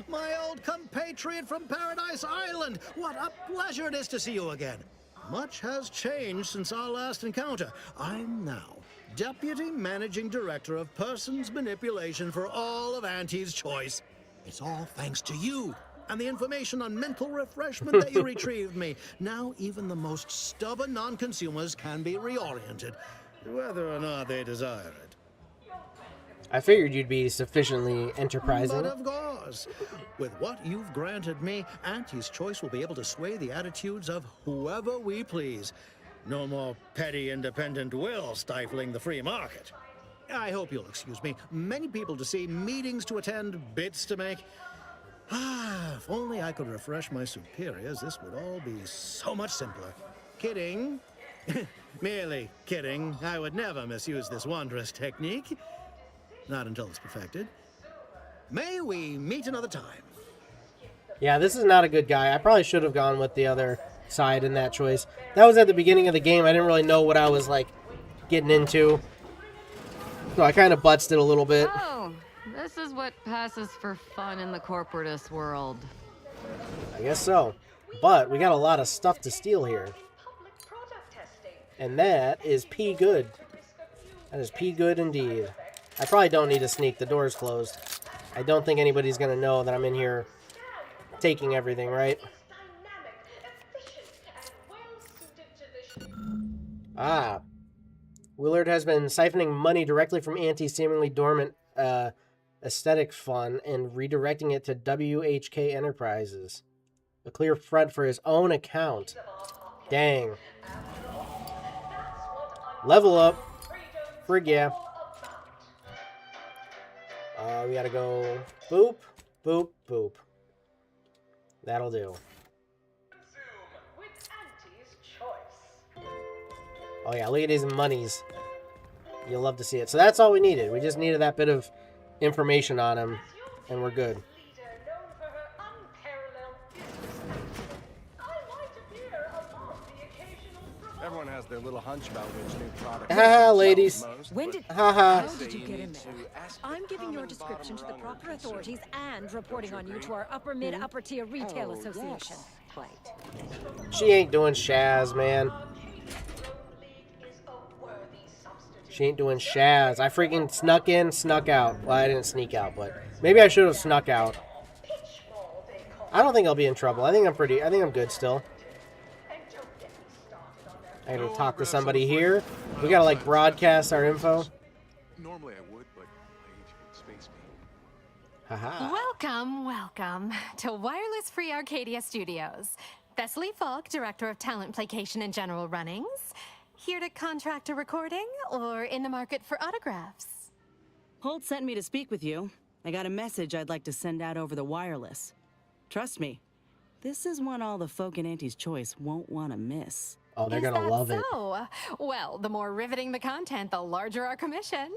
My old compatriot from Paradise Island! What a pleasure it is to see you again. Much has changed since our last encounter. I'm now Deputy Managing Director of Persons Manipulation for all of Auntie's Choice. It's all thanks to you and the information on mental refreshment that you retrieved me. Now even the most stubborn non-consumers can be reoriented, whether or not they desire it. I figured you'd be sufficiently enterprising. But of course, with what you've granted me, Auntie's Choice will be able to sway the attitudes of whoever we please. No more petty independent will stifling the free market. I hope you'll excuse me. Many people to see, meetings to attend, bits to make. If only I could refresh my superiors, this would all be so much simpler. Kidding. Merely kidding. I would never misuse this wondrous technique. Not until it's perfected. May we meet another time? Yeah, this is not a good guy. I probably should have gone with the other side in that choice. That was at the beginning of the game. I didn't really know what I was, like, getting into. So I kind of butzed it a little bit. Oh, this is what passes for fun in the corporatist world. I guess so. But we got a lot of stuff to steal here. And that is P good. That is P good indeed. I probably don't need to sneak. The door's closed. I don't think anybody's going to know that I'm in here taking everything, right? Ah. Willard has been siphoning money directly from Auntie's seemingly dormant aesthetic fund and redirecting it to WHK Enterprises. A clear front for his own account. Dang. Level up. Frig yeah. We gotta go boop, boop, boop. That'll do. Oh yeah, look at his monies. You'll love to see it. So that's all we needed. We just needed that bit of information on him, and we're good. Everyone has their little hunch about which new product. Haha, ladies. When did... Haha. How did you get in there? I'm giving your description to the proper authorities and reporting on you to our upper mid upper tier retail association. Quite. She ain't doing Shaz, man. She ain't doing Shaz. I freaking snuck in, snuck out. Well, I didn't sneak out, but maybe I should have snuck out. I don't think I'll be in trouble. I think I'm good still. I gotta talk to somebody here. We gotta like broadcast our info. Normally I would, but my agent would space me. Haha. Welcome to Wireless Free Arcadia Studios. Thessaly Falk, Director of Talent Placation and General Runnings. Here to contract a recording or in the market for autographs? Holt sent me to speak with you. I got a message I'd like to send out over the wireless. Trust me, this is one all the folk in Auntie's Choice won't want to miss. Oh, they're gonna love it. So, well, the more riveting the content, the larger our commissions.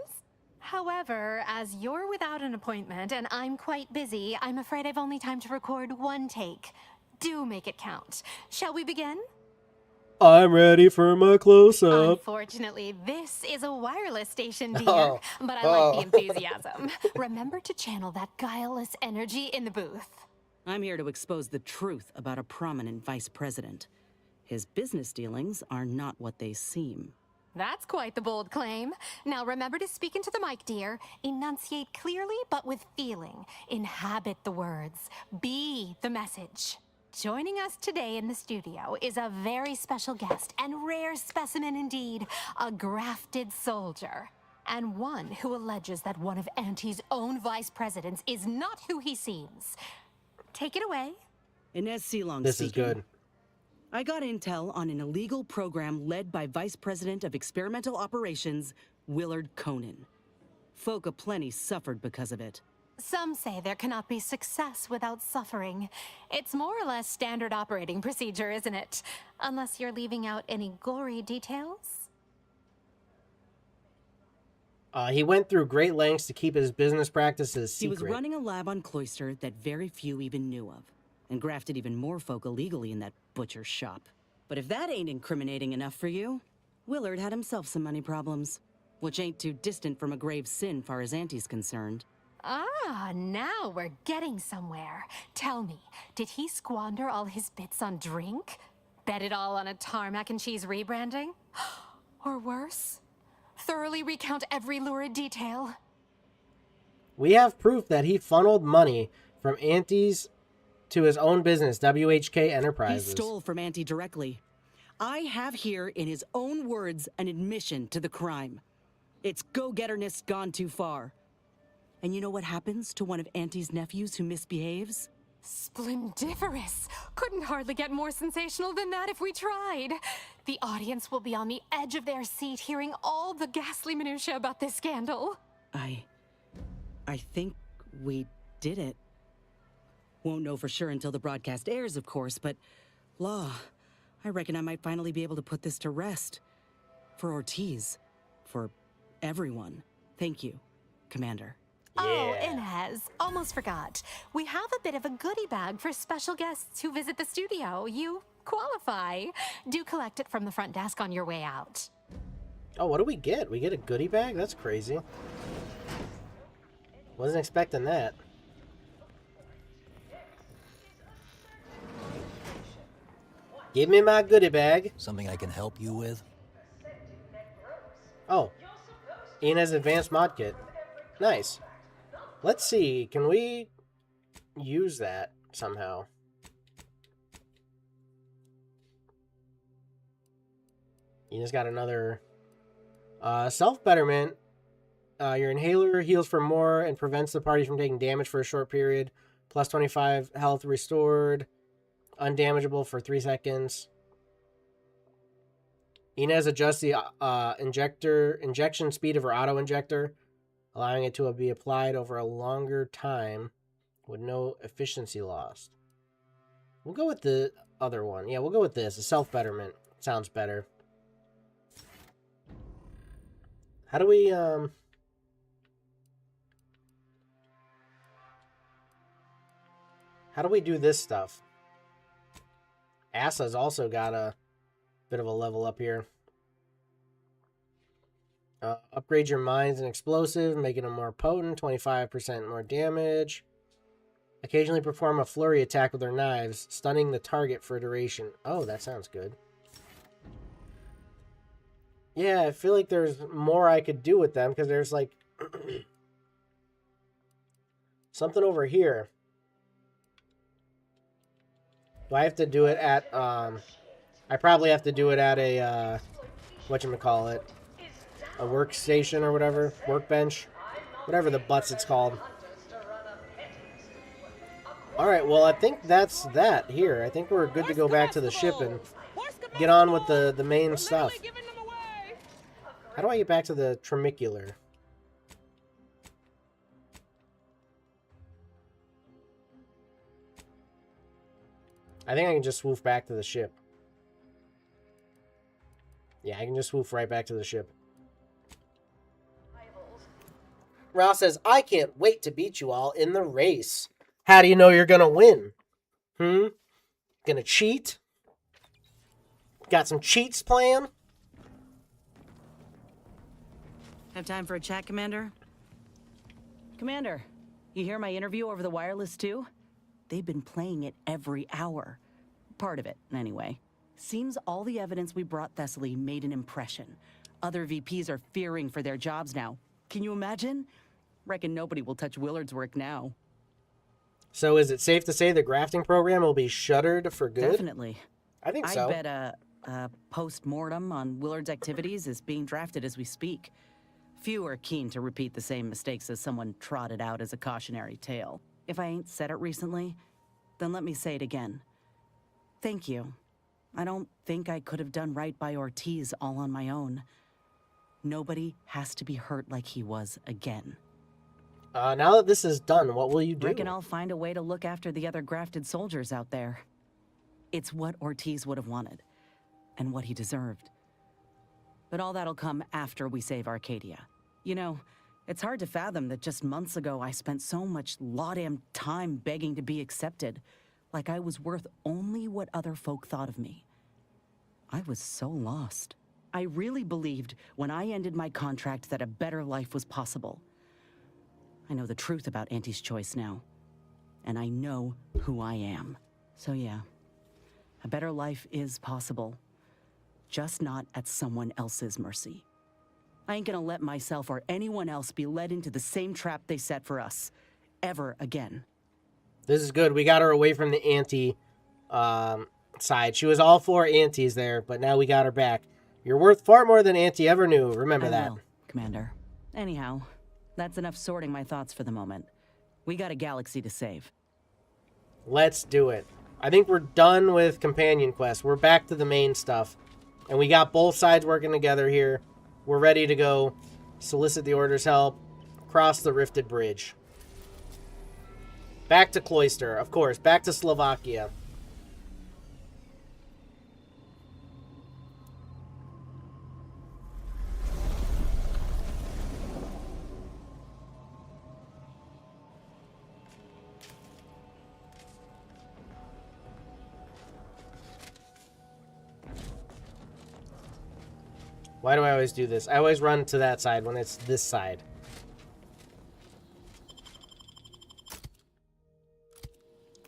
However, as you're without an appointment and I'm quite busy, I'm afraid I've only time to record one take. Do make it count. Shall we begin? I'm ready for my close-up. Unfortunately, this is a wireless station, dear, Oh. but I like the enthusiasm. Remember to channel that guileless energy in the booth. I'm here to expose the truth about a prominent vice president. His business dealings are not what they seem. That's quite the bold claim. Now remember to speak into the mic, dear. Enunciate clearly, but with feeling. Inhabit the words. Be the message. Joining us today in the studio is a very special guest and rare specimen indeed, a grafted soldier. And one who alleges that one of Auntie's own vice presidents is not who he seems. Take it away. Inez Seelong This is speaking. good. I got intel on an illegal program led by Vice President of Experimental Operations, Willard Conan. Folk aplenty suffered because of it. Some say there cannot be success without suffering. It's more or less standard operating procedure, isn't it? Unless you're leaving out any gory details. He went through great lengths to keep his business practices secret. He was running a lab on Cloister that very few even knew of, and grafted even more folk illegally in that butcher shop. But if that ain't incriminating enough for you, Willard had himself some money problems, which ain't too distant from a grave sin far as Auntie's concerned. Ah, now we're getting somewhere. Tell me, did he squander all his bits on drink? Bet it all on a tarmac and cheese rebranding? Or worse? Thoroughly recount every lurid detail? We have proof that he funneled money from Auntie's to his own business, WHK Enterprises. He stole from Auntie directly. I have here, in his own words, an admission to the crime. It's go-getterness gone too far. And you know what happens to one of Auntie's nephews who misbehaves? Splendiferous! Couldn't hardly get more sensational than that if we tried. The audience will be on the edge of their seat hearing all the ghastly minutiae about this scandal. I think we did it. Won't know for sure until the broadcast airs, of course, but Law, I reckon I might finally be able to put this to rest. For Ortiz. For everyone. Thank you, Commander. Oh, Inez, almost forgot. We have a bit of a goodie bag for special guests who visit the studio. You qualify. Do collect it from the front desk on your way out. Oh, what do we get? We get a goodie bag? That's crazy. Wasn't expecting that. Give me my goodie bag. Something I can help you with? Oh. Inez Advanced Mod Kit. Nice. Let's see. Can we use that somehow? Inez got another self-betterment. Your inhaler heals for more and prevents the party from taking damage for a short period. Plus 25 health restored. Undamageable for 3 seconds. Inez adjusts the injection speed of her auto-injector, allowing it to be applied over a longer time with no efficiency lost. We'll go with the other one. Yeah, we'll go with this. The self-betterment. Sounds better. How do we, How do we do this stuff? Asa's also got a Bit of a level up here. Upgrade your mines and explosive, making them more potent, 25% more damage. Occasionally perform a flurry attack with their knives, stunning the target for a duration. Oh, that sounds good. Yeah, I feel like there's more I could do with them, because there's like something over here. Do I have to do it at, I probably have to do it at a, whatchamacallit, a workstation or whatever, workbench, whatever the butts it's called. Alright, well, I think that's that here. I think we're good to go back to the ship and get on with the main stuff. How do I get back to the tramicular? I think I can just swoof back to the ship. Yeah, I can just swoof right back to the ship. Ross says, I can't wait to beat you all in the race. How do you know you're gonna win? Gonna cheat? Got some cheats planned? Have time for a chat, Commander? Commander, you hear my interview over the wireless too? They've been playing it every hour. Part of it, anyway. Seems all the evidence we brought Thessaly made an impression. Other VPs are fearing for their jobs now. Can you imagine? Reckon nobody will touch Willard's work now. So is it safe to say the grafting program will be shuttered for good? Definitely. I think so. I bet a post-mortem on Willard's activities is being drafted as we speak. Few are keen to repeat the same mistakes as someone trotted out as a cautionary tale. If I ain't said it recently, then let me say it again. Thank you. I don't think I could have done right by Ortiz all on my own. Nobody has to be hurt like he was again. Now that this is done, what will you do? Reckon I'll find a way to look after the other grafted soldiers out there. It's what Ortiz would have wanted, and what he deserved. But all that'll come after we save Arcadia. You know, it's hard to fathom that just months ago I spent so much law-damn time begging to be accepted, like I was worth only what other folk thought of me. I was so lost. I really believed when I ended my contract that a better life was possible. I know the truth about Auntie's choice now. And I know who I am. So yeah, a better life is possible. Just not at someone else's mercy. I ain't gonna let myself or anyone else be led into the same trap they set for us. Ever again. This is good. We got her away from the Auntie side. She was all for Aunties there, but now we got her back. You're worth far more than Auntie ever knew. Remember that. Will, Commander. Anyhow, that's enough sorting my thoughts for the moment. We got a galaxy to save. Let's do it. I think we're done with companion quests. We're back to the main stuff. And we got both sides working together here. We're ready to go solicit the Order's help, cross the rifted bridge. Back to Cloister, of course. Back to Slovakia. Why do I always do this? I always run to that side when it's this side.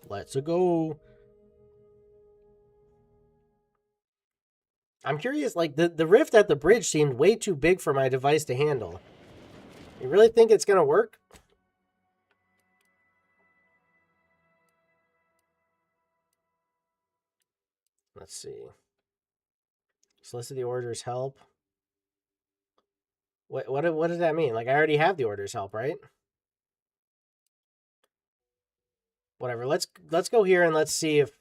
Let's go. I'm curious, like, the rift at the bridge seemed way too big for my device to handle. You really think it's gonna work? Let's see. Solicit the Order's help. What does that mean? Like, I already have the Order's help, right? Whatever. Let's go here and let's see if,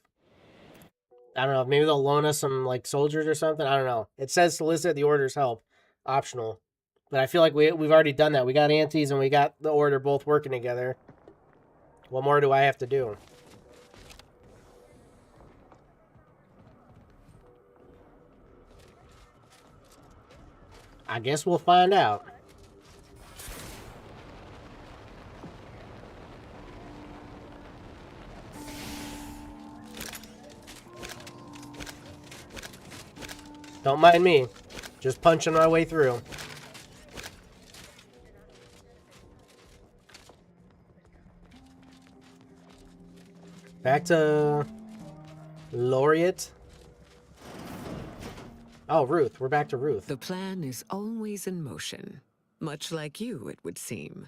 I don't know, maybe they'll loan us some, like, soldiers or something. I don't know. It says solicit the Order's help, optional, but I feel like we've already done that. We got Aunties and we got the Order both working together. What more do I have to do? I guess we'll find out. Don't mind me. Just punching my way through. Back to Laureate. Oh, Ruth. We're back to Ruth. The plan is always in motion. Much like you, it would seem.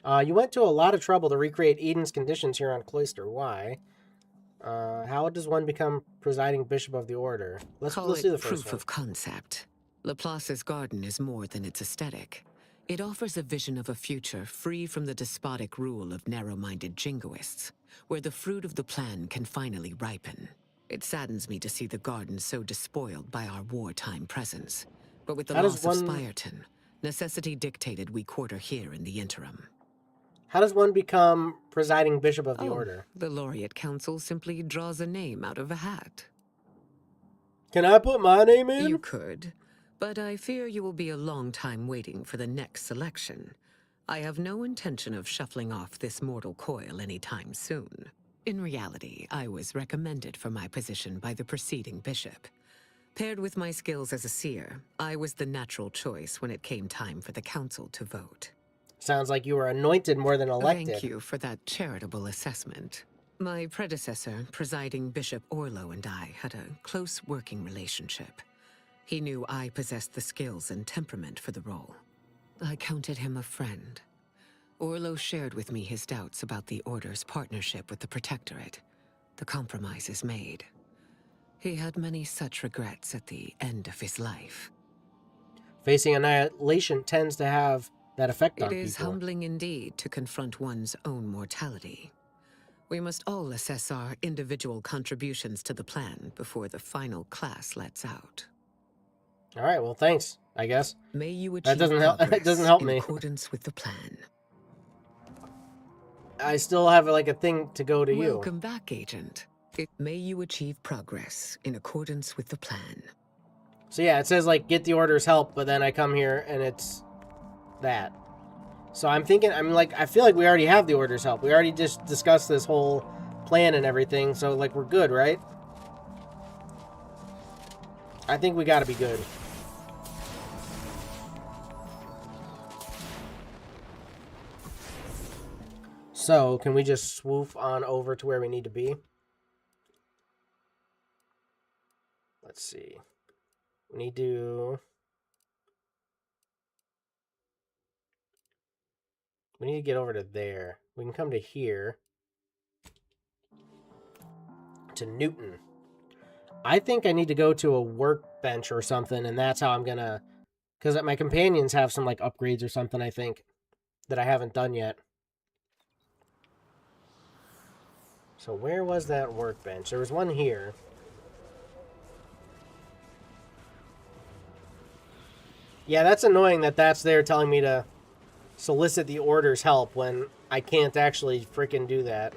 You went to a lot of trouble to recreate Eden's conditions here on Cloister. Why? How does one become presiding bishop of the order? Let's Call do the it first proof one. of concept. Laplace's garden is more than its aesthetic. It offers a vision of a future free from the despotic rule of narrow-minded jingoists, where the fruit of the plan can finally ripen. It saddens me to see the garden so despoiled by our wartime presence. But with the loss of Spirton, necessity dictated we quarter here in the interim. How does one become presiding bishop of the order? The Laureate Council simply draws a name out of a hat. Can I put my name in? You could, but I fear you will be a long time waiting for the next selection. I have no intention of shuffling off this mortal coil anytime soon. In reality, I was recommended for my position by the preceding bishop. Paired with my skills as a seer, I was the natural choice when it came time for the council to vote. Sounds like you were anointed more than elected. Thank you for that charitable assessment. My predecessor, presiding Bishop Orlo, and I had a close working relationship. He knew I possessed the skills and temperament for the role. I counted him a friend. Orlo shared with me his doubts about the Order's partnership with the Protectorate. The compromise is made. He had many such regrets at the end of his life. Facing annihilation tends to have that effect on people. It is humbling indeed to confront one's own mortality. We must all assess our individual contributions to the plan before the final class lets out. All right, well, thanks, I guess. May you achieve that doesn't help. progress It doesn't help in me. accordance with the plan. I still have like a thing to go to you. Welcome back, Agent. May you achieve progress in accordance with the plan. So yeah, it says like get the Order's help, but then I come here and it's that. So I'm thinking, I feel like we already have the Order's help. We already just discussed this whole plan and everything, so like we're good, right? I think we gotta be good. So, can we just swoop on over to where we need to be? Let's see. We need to get over to there. We can come to here. To Newton. I think I need to go to a workbench or something, and that's how I'm gonna... Because my companions have some, like, upgrades or something, I think, that I haven't done yet. So where was that workbench? There was one here. Yeah, that's annoying that that's there telling me to solicit the Order's help when I can't actually freaking do that.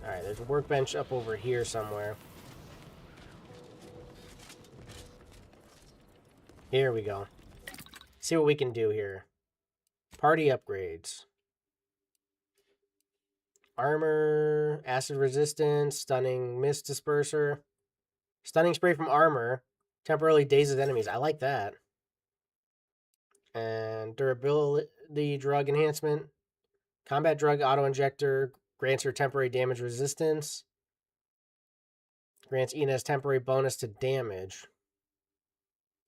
Alright, there's a workbench up over here somewhere. Here we go. See what we can do here. Party upgrades. Armor, acid resistance, stunning mist disperser. Stunning spray from armor. Temporarily dazes enemies. I like that. And durability drug enhancement. Combat drug auto-injector. Grants her temporary damage resistance. Grants Inez temporary bonus to damage.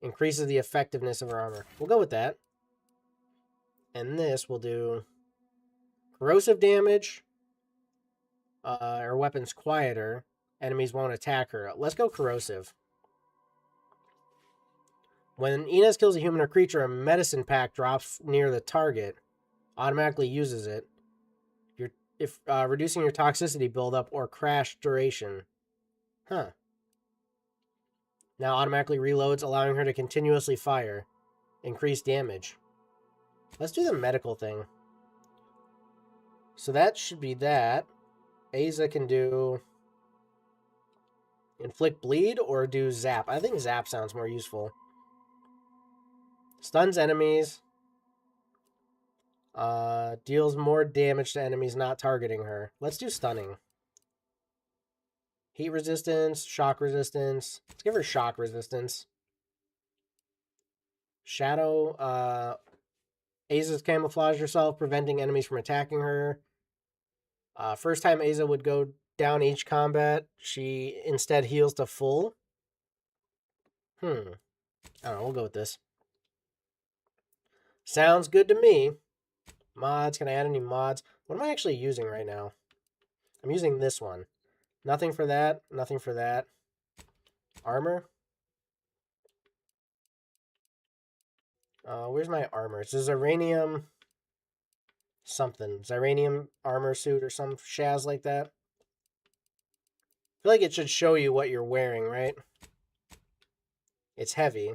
Increases the effectiveness of her armor. We'll go with that. And this will do corrosive damage. Her weapon's quieter. Enemies won't attack her. Let's go corrosive. When Inez kills a human or creature, a medicine pack drops near the target. Automatically uses it. If reducing your toxicity buildup or crash duration. Huh. Now automatically reloads, allowing her to continuously fire. Increase damage. Let's do the medical thing. So that should be that. Aza can do inflict bleed or do zap. I think zap sounds more useful. Stuns enemies. Deals more damage to enemies not targeting her. Let's do stunning. Heat resistance, shock resistance. Let's give her shock resistance. Shadow, Aza's camouflage herself, preventing enemies from attacking her. First time Aza would go down each combat, she instead heals to full. I don't know, we'll go with this. Sounds good to me. Mods, can I add any mods? What am I actually using right now? I'm using this one. Nothing for that, nothing for that. Armor. Where's my armor? It's a Ziranium something. Ziranium armor suit or some shaz like that. I feel like it should show you what you're wearing, right? It's heavy.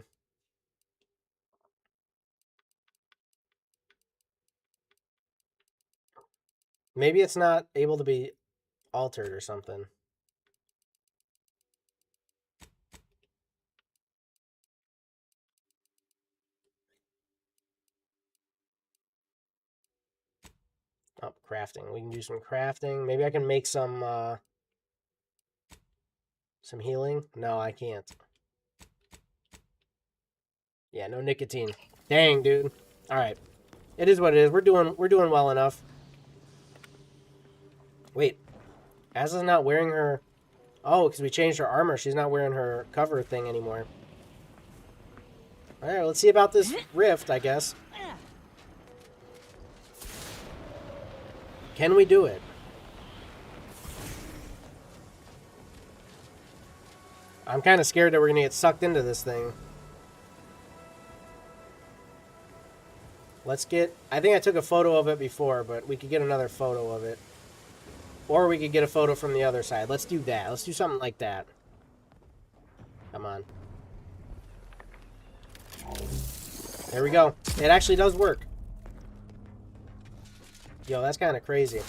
Maybe it's not able to be altered or something. Oh, crafting. We can do some crafting. Maybe I can make some healing. No, I can't. Yeah, no nicotine. Dang, dude. All right. It is what it is. We're doing well enough. Wait. Aza's not wearing her... Oh, because we changed her armor. She's not wearing her cover thing anymore. All right, let's see about this rift, I guess. Can we do it? I'm kind of scared that we're going to get sucked into this thing. Let's get... I think I took a photo of it before, but we could get another photo of it. Or we could get a photo from the other side. Let's do that. Let's do something like that. Come on. There we go. It actually does work. Yo, that's kind of crazy.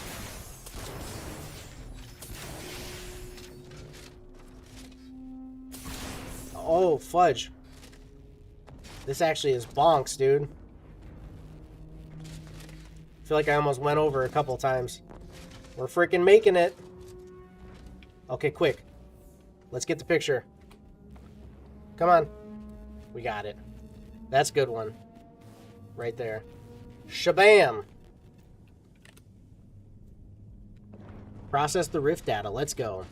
Oh, fudge. This actually is bonks, dude. I feel like I almost went over a couple times. We're freaking making it. Okay, quick. Let's get the picture. Come on. We got it. That's a good one. Right there. Shabam! Process the rift data. Let's go.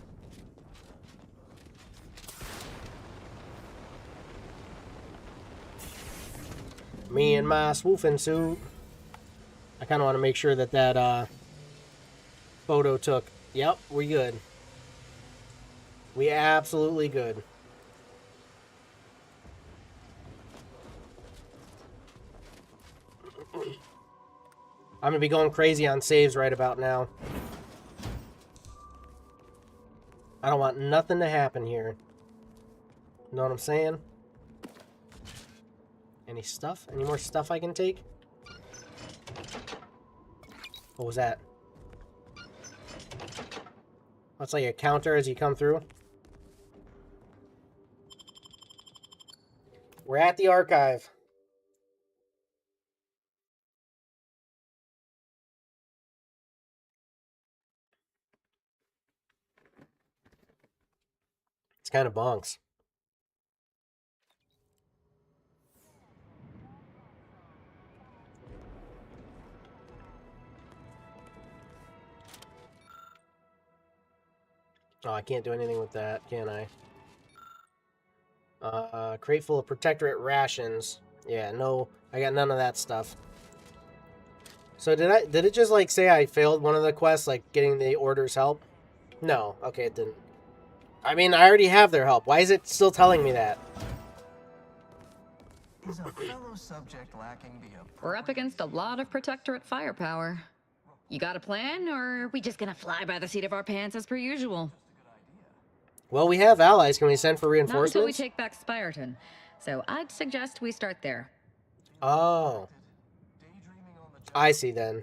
Me and my swoofing suit. I kind of want to make sure that that photo took. Yep, we good. We absolutely good. I'm going to be going crazy on saves right about now. I don't want nothing to happen here. Know what I'm saying? Any stuff? Any more stuff I can take? What was that? That's like a counter as you come through. We're at the archive. It's kind of bonks. Oh, I can't do anything with that, can I? Crate full of Protectorate rations. Yeah, no, I got none of that stuff. So did it just like say I failed one of the quests, like getting the Order's help? No, okay, it didn't. I mean, I already have their help. Why is it still telling me that? Is a fellow subject lacking the We're up against a lot of Protectorate firepower. You got a plan, or are we just gonna fly by the seat of our pants as per usual? Well, we have allies. Can we send for reinforcements? Not until we take back Spyreton. So I'd suggest we start there. Oh. I see then.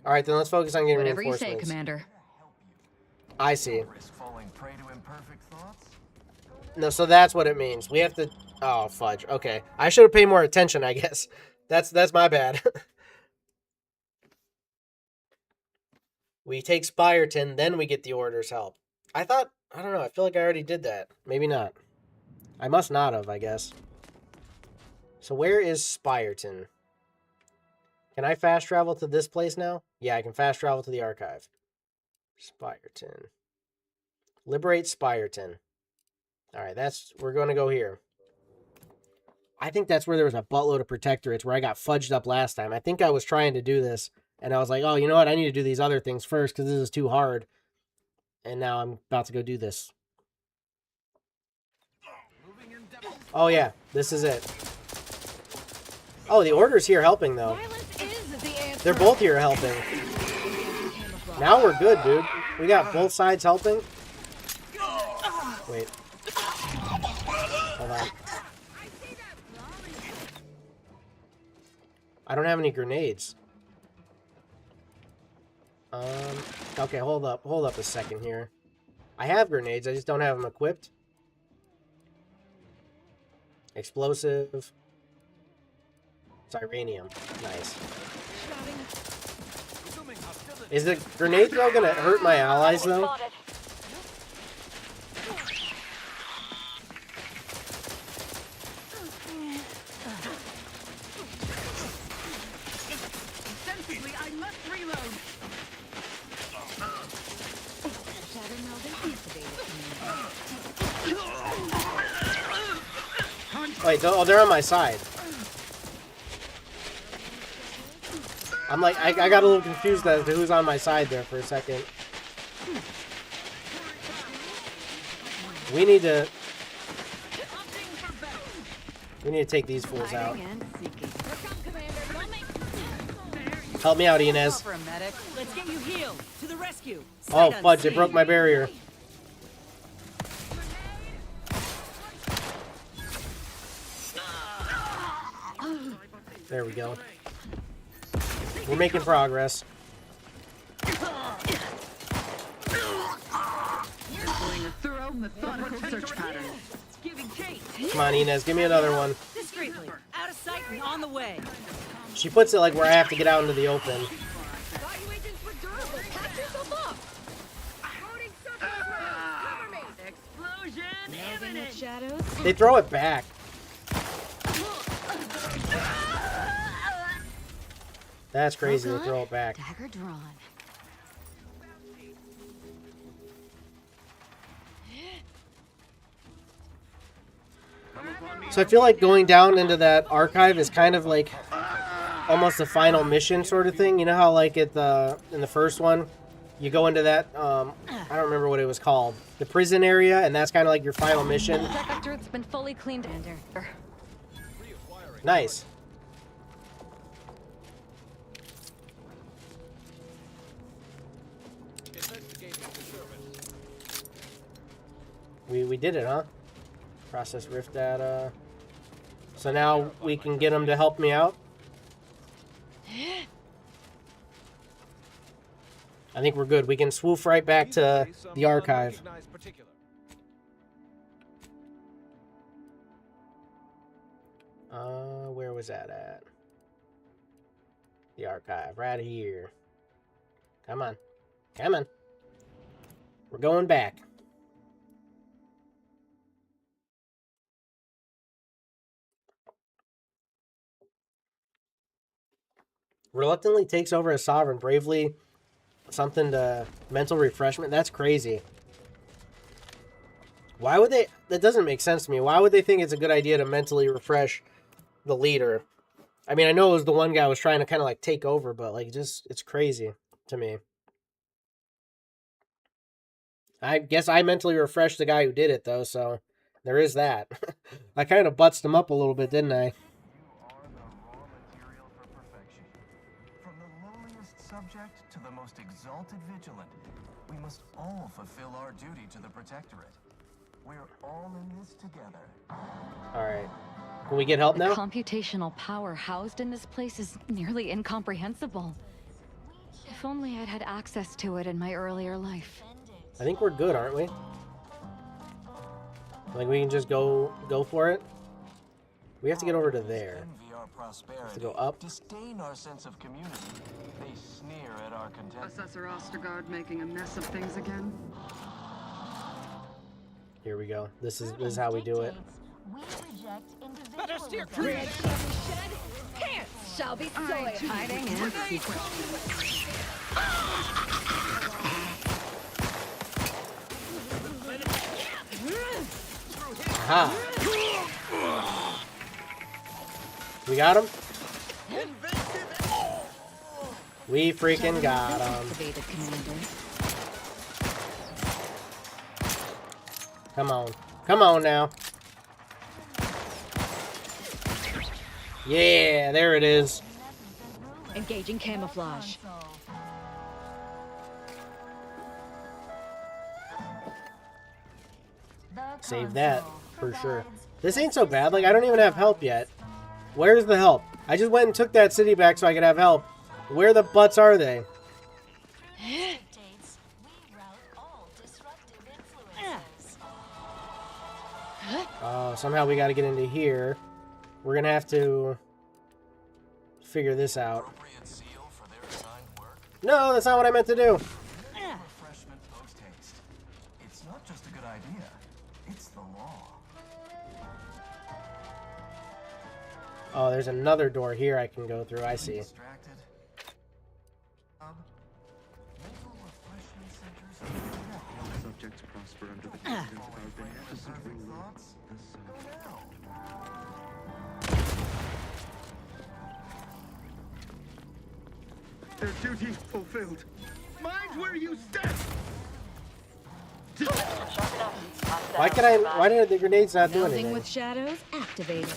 Alright, then let's focus on getting Whatever reinforcements. you say, Commander. I see. falling prey to imperfect thoughts? No, so that's what it means. We have to... Oh, fudge. Okay. I should have paid more attention, I guess. That's my bad. We take Spyreton, then we get the Order's help. I thought I don't know. I feel like I already did that. Maybe not. I must not have, I guess. So where is Spireton? Can I fast travel to this place now? Yeah, I can fast travel to the archive. Spireton. Liberate Spireton. Alright, we're going to go here. I think that's where there was a buttload of protectorates where I got fudged up last time. I think I was trying to do this, and I was like, oh, you know what? I need to do these other things first because this is too hard. And now I'm about to go do this. Oh, yeah. This is it. Oh, the Order's here helping, though. They're both here helping. Now we're good, dude. We got both sides helping. Wait. Hold on. I don't have any grenades. Okay, hold up a second here. I have grenades, I just don't have them equipped. Explosive. It's uranium. Nice. Is the grenade throw gonna hurt my allies, though? Wait, oh, they're on my side. I'm like, I got a little confused as to who's on my side there for a second. We need to take these fools out. Help me out, Inez. Let's get you healed. To the rescue. Oh, fudge, they broke my barrier. There we go. We're making progress. You're doing a thorough, methodical search pattern. Come on, Inez, give me another one. Discreetly, out of sight and on the way. She puts it like where I have to get out into the open. They throw it back. That's crazy, they throw it back. Dagger drawn. So I feel like going down into that archive is kind of like almost a final mission sort of thing. You know how like in the first one, you go into that, I don't remember what it was called, the prison area, and that's kind of like your final mission. After it's been fully cleaned. Nice. We did it, huh? Process rift data. So now we can get them to help me out. I think we're good. We can swoof right back to the archive. Where was that at? The archive, right here. Come on. Come on. We're going back. Reluctantly takes over a sovereign, bravely something to mental refreshment. That's crazy. Why would they? That doesn't make sense to me. Why would they think it's a good idea to mentally refresh the leader? I mean, I know it was the one guy was trying to kind of like take over, but like just it's crazy to me. I guess I mentally refreshed the guy who did it though, so there is that. I kind of butzed him up a little bit, didn't I? Subject to the most exalted vigilant, we must all fulfill our duty to the Protectorate. We're all in this together. Alright. Can we get help now? The computational power housed in this place is nearly incomprehensible. If only I'd had access to it in my earlier life. I think we're good, aren't we? Like we can just go for it? We have to get over to there. We have to go up. Disdain our sense of community. They sneer at our contentment. Assessor Ostergaard making a mess of things again? Here we go. This is how we do it. Better steer Red shed pants shall be soiled. Hiding and Aha. We got him? We freaking got him. Come on. Come on now. Yeah, there it is. Engaging camouflage. Save that, for sure. This ain't so bad. Like, I don't even have help yet. Where's the help? I just went and took that city back so I could have help. Where the butts are they? Oh, somehow we gotta get into here. We're gonna have to figure this out. No, that's not what I meant to do. Refreshment post-haste. It's not just a good idea, it's the law. Oh, there's another door here I can go through. I see. Subjects prosper under the constant of our beneficent ruler. Their duty fulfilled. Mind where you step! Why did the grenades not do Melding anything? with shadows activated.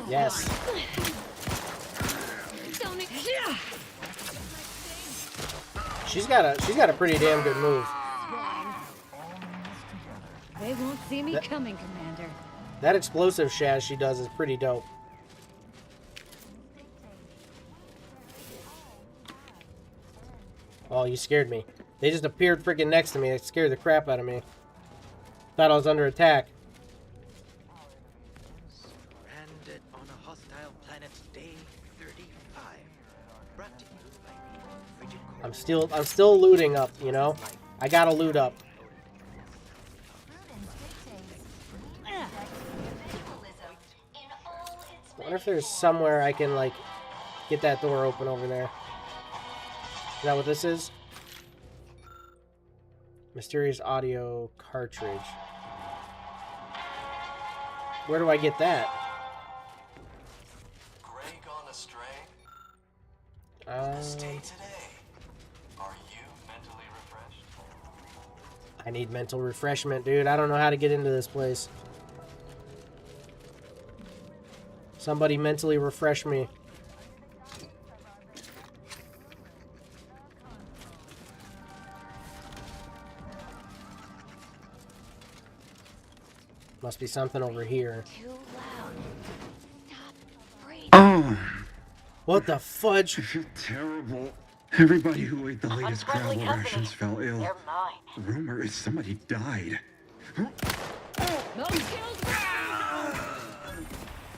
Yes. She's got a pretty damn good move. They won't see me coming, Commander. That explosive shaz she does is pretty dope. Oh, you scared me. They just appeared freaking next to me. It scared the crap out of me. Thought I was under attack. Stranded on a hostile planet, day 35. Brought to you by the frigid cold. I'm still looting up, you know? I gotta loot up. I wonder if there's somewhere I can, like, get that door open over there. Is that what this is? Mysterious audio cartridge. Where do I get that? Grey gone astray? Today. Are you mentally refreshed? I need mental refreshment, dude. I don't know how to get into this place. Somebody mentally refresh me. Must be something over here. Oh! What the fudge? I feel terrible. Everybody who ate the latest gravel rations fell ill. Rumor is somebody died.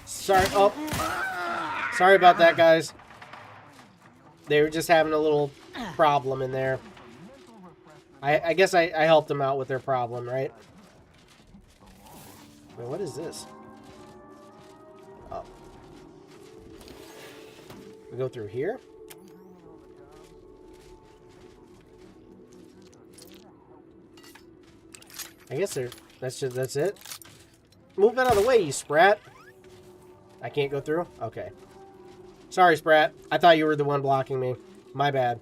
Sorry. Oh. Sorry about that, guys. They were just having a little problem in there. I guess I helped them out with their problem, right? Wait, what is this? Oh. We go through here? I guess that's it. Move out of the way, you sprat. I can't go through? Okay. Sorry, sprat. I thought you were the one blocking me. My bad.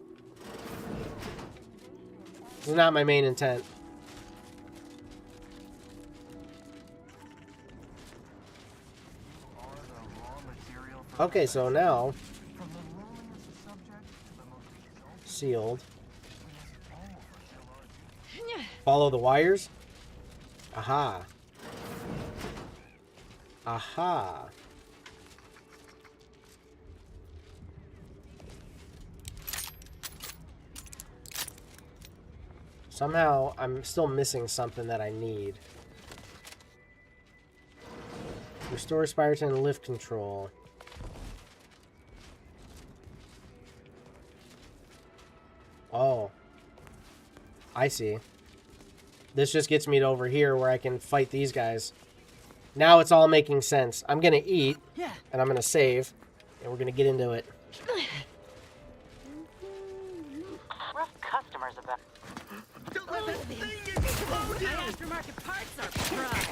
This is not my main intent. Okay, so now... Sealed. Follow the wires? Aha. Aha. Somehow, I'm still missing something that I need. Restore Spyroton lift control. Oh. I see. This just gets me to over here where I can fight these guys. Now it's all making sense. I'm going to eat, and I'm going to save, and we're going to get into it. Rough customers about. Don't let that thing explode! My aftermarket parts are pride.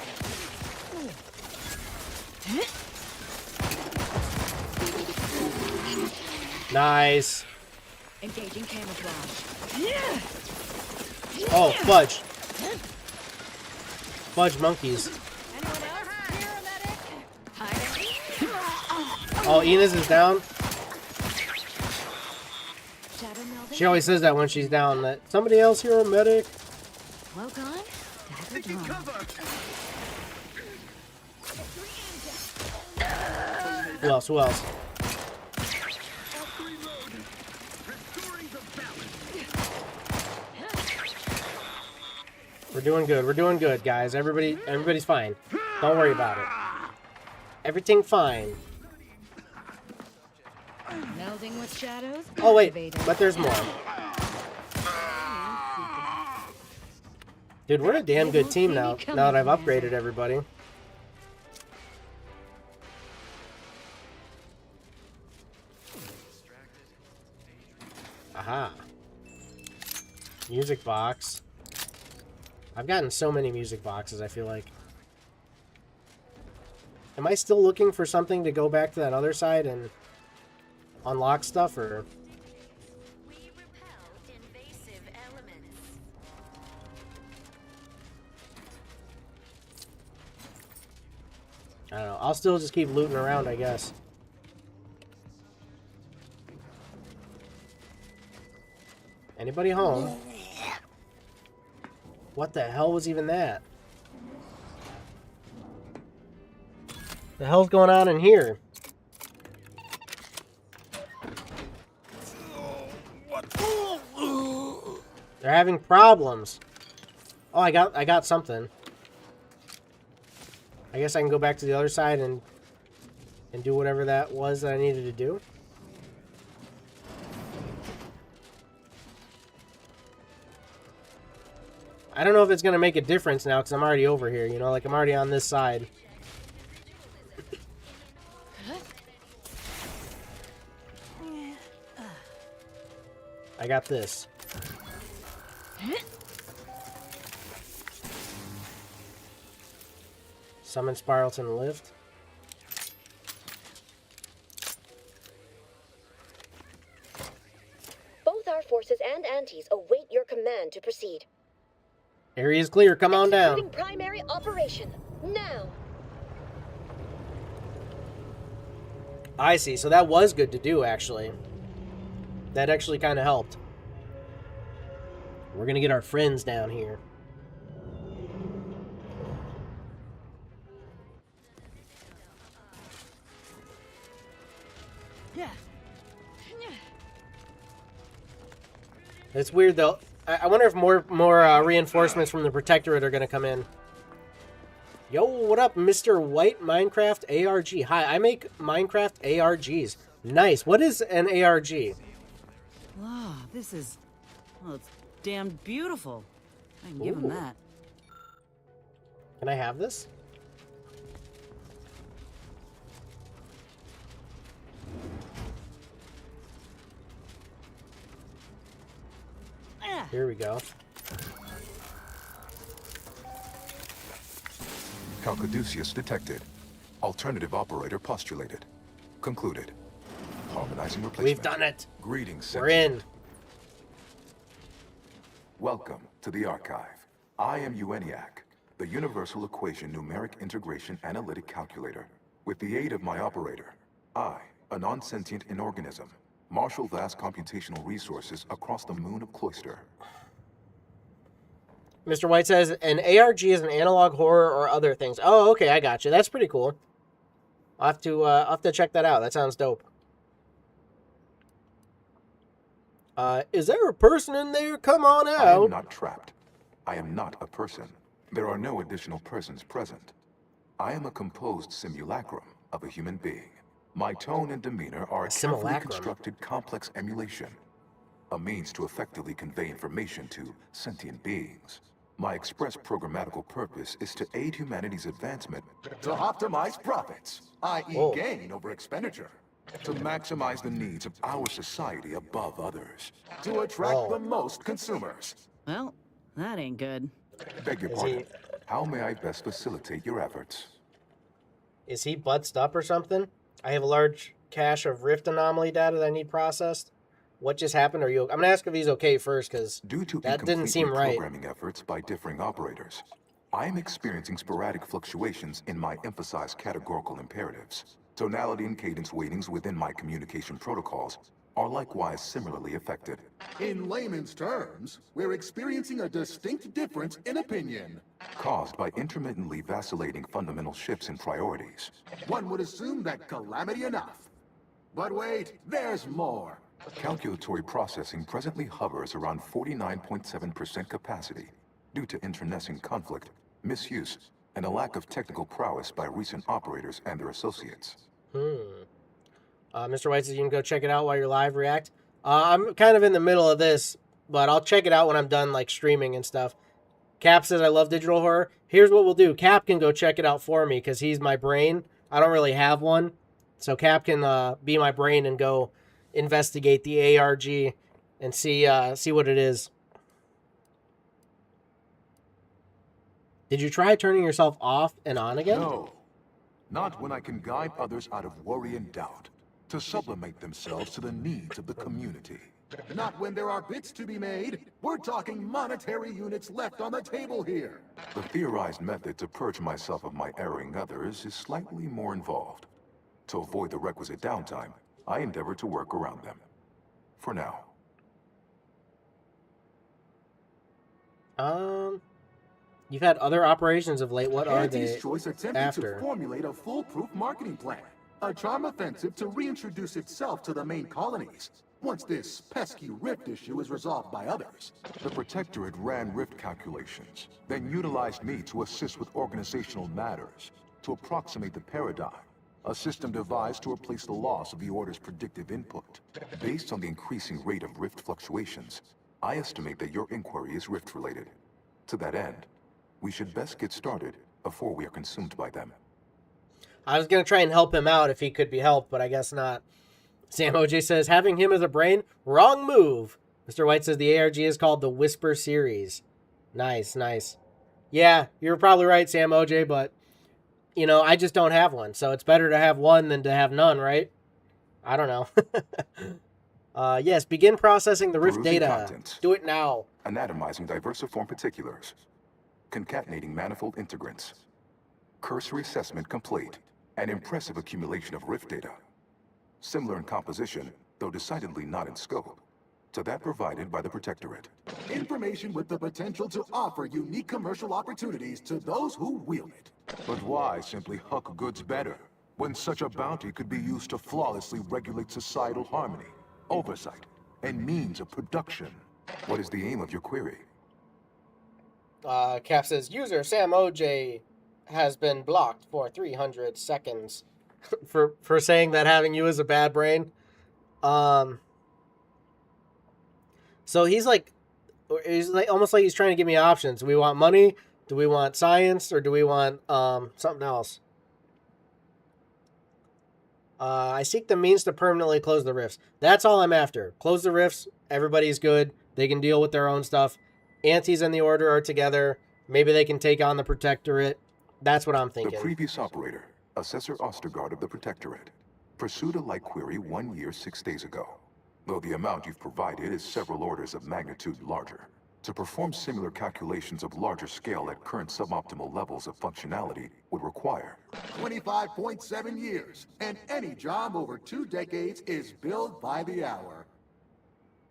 Nice. Engaging camouflage. Oh, fudge. Fudge monkeys. Oh, Enos is down. She always says that when she's down, that somebody else here, a medic. Well done. Who else? Who else? We're doing good. We're doing good, guys. Everybody's fine. Don't worry about it. Everything fine. Melding with shadows. Oh wait, but there's more. Dude, we're a damn good team now. Now that I've upgraded everybody. Aha. Music box. I've gotten so many music boxes, I feel like. Am I still looking for something to go back to that other side and unlock stuff, or? I don't know. I'll still just keep looting around, I guess. Anybody home? What the hell was even that? The hell's going on in here? They're having problems. Oh, I got something. I guess I can go back to the other side and do whatever that was that I needed to do. I don't know if it's going to make a difference now because I'm already over here, you know? Like, I'm already on this side. I got this. Summon Spiralton Lift. Both our forces and antis await your command to proceed. Area's clear. Come on down. Executing primary operation now. I see. So that was good to do, actually. That actually kind of helped. We're going to get our friends down here. It's weird, though. I wonder if more reinforcements from the Protectorate are going to come in. Yo, what up, Mr. White Minecraft ARG? Hi, I make Minecraft ARGs. Nice. What is an ARG? Wow, this is... well, it's damn beautiful. I can give him that. Can I have this? Here we go. Caduceus detected. Alternative operator postulated. Concluded. Harmonizing replacement. We've done it. Greetings, We're in. Welcome to the archive. I am ENIAC, the Universal Equation Numeric Integration Analytic Calculator. With the aid of my operator, I, a non-sentient inorganism, marshal vast computational resources across the moon of Cloister. Mr. White says, an ARG is an analog horror or other things. Oh, okay, I got you. That's pretty cool. I'll have to check that out. That sounds dope. Is there a person in there? Come on out. I am not trapped. I am not a person. There are no additional persons present. I am a composed simulacrum of a human being. My tone and demeanor are a carefully constructed complex emulation. A means to effectively convey information to sentient beings. My express programmatical purpose is to aid humanity's advancement, to optimize profits, i.e. gain over expenditure, to maximize the needs of our society above others, to attract the most consumers. Well, that ain't good. Beg your pardon. How may I best facilitate your efforts? Is he buttsed up or something? I have a large cache of Rift anomaly data that I need processed. What just happened? Are you? I'm gonna ask if he's okay first, because that didn't seem right. Programming efforts by differing operators. I am experiencing sporadic fluctuations in my emphasized categorical imperatives. Tonality and cadence weightings within my communication protocols are likewise similarly affected. In layman's terms, we're experiencing a distinct difference in opinion, caused by intermittently vacillating fundamental shifts in priorities. One would assume that calamity enough. But wait, there's more. Calculatory processing presently hovers around 49.7% capacity due to internecine conflict, misuse, and a lack of technical prowess by recent operators and their associates. Mr. White says you can go check it out while you're live, React. I'm kind of in the middle of this, but I'll check it out when I'm done, like, streaming and stuff. Cap says I love digital horror. Here's what we'll do. Cap can go check it out for me, because he's my brain. I don't really have one. So Cap can be my brain and go investigate the ARG and see what it is. Did you try turning yourself off and on again? No. Not when I can guide others out of worry and doubt, to sublimate themselves to the needs of the community. Not when there are bits to be made. We're talking monetary units left on the table here. The theorized method to purge myself of my erring others is slightly more involved. To avoid the requisite downtime, I endeavor to work around them. For now. You've had other operations of late. What are they Anti's Choice attempted after? to formulate a foolproof marketing plan. A charm offensive to reintroduce itself to the main colonies, once this pesky Rift issue is resolved by others. The Protectorate ran Rift calculations, then utilized me to assist with organizational matters, to approximate the paradigm, a system devised to replace the loss of the Order's predictive input. Based on the increasing rate of Rift fluctuations, I estimate that your inquiry is Rift-related. To that end, we should best get started before we are consumed by them. I was going to try and help him out if he could be helped, but I guess not. Sam OJ says, having him as a brain? Wrong move. Mr. White says the ARG is called the Whisper Series. Nice, nice. Yeah, you're probably right, Sam OJ, but, you know, I just don't have one, so it's better to have one than to have none, right? I don't know. Yes, begin processing the Rift Perusing data. contents. Do it now. Anatomizing diversiform particulars. Concatenating manifold integrants. Cursory assessment complete. An impressive accumulation of Rift data. Similar in composition, though decidedly not in scope, to that provided by the Protectorate. Information with the potential to offer unique commercial opportunities to those who wield it. But why simply huck goods better, when such a bounty could be used to flawlessly regulate societal harmony, oversight, and means of production? What is the aim of your query? Cap says, user Sam OJ has been blocked for 300 seconds for saying that having you is a bad brain. So he's like almost like he's trying to give me options. Do we want money? Do we want science? Or do we want something else? I seek the means to permanently close the rifts. That's all I'm after. Close the rifts. Everybody's good. They can deal with their own stuff. Antis and the Order are together. Maybe they can take on the Protectorate. That's what I'm thinking. The previous operator, Assessor Ostergaard of the Protectorate, pursued a like query 1 year, 6 days ago, though the amount you've provided is several orders of magnitude larger. To perform similar calculations of larger scale at current suboptimal levels of functionality would require 25.7 years, and any job over 2 decades is billed by the hour.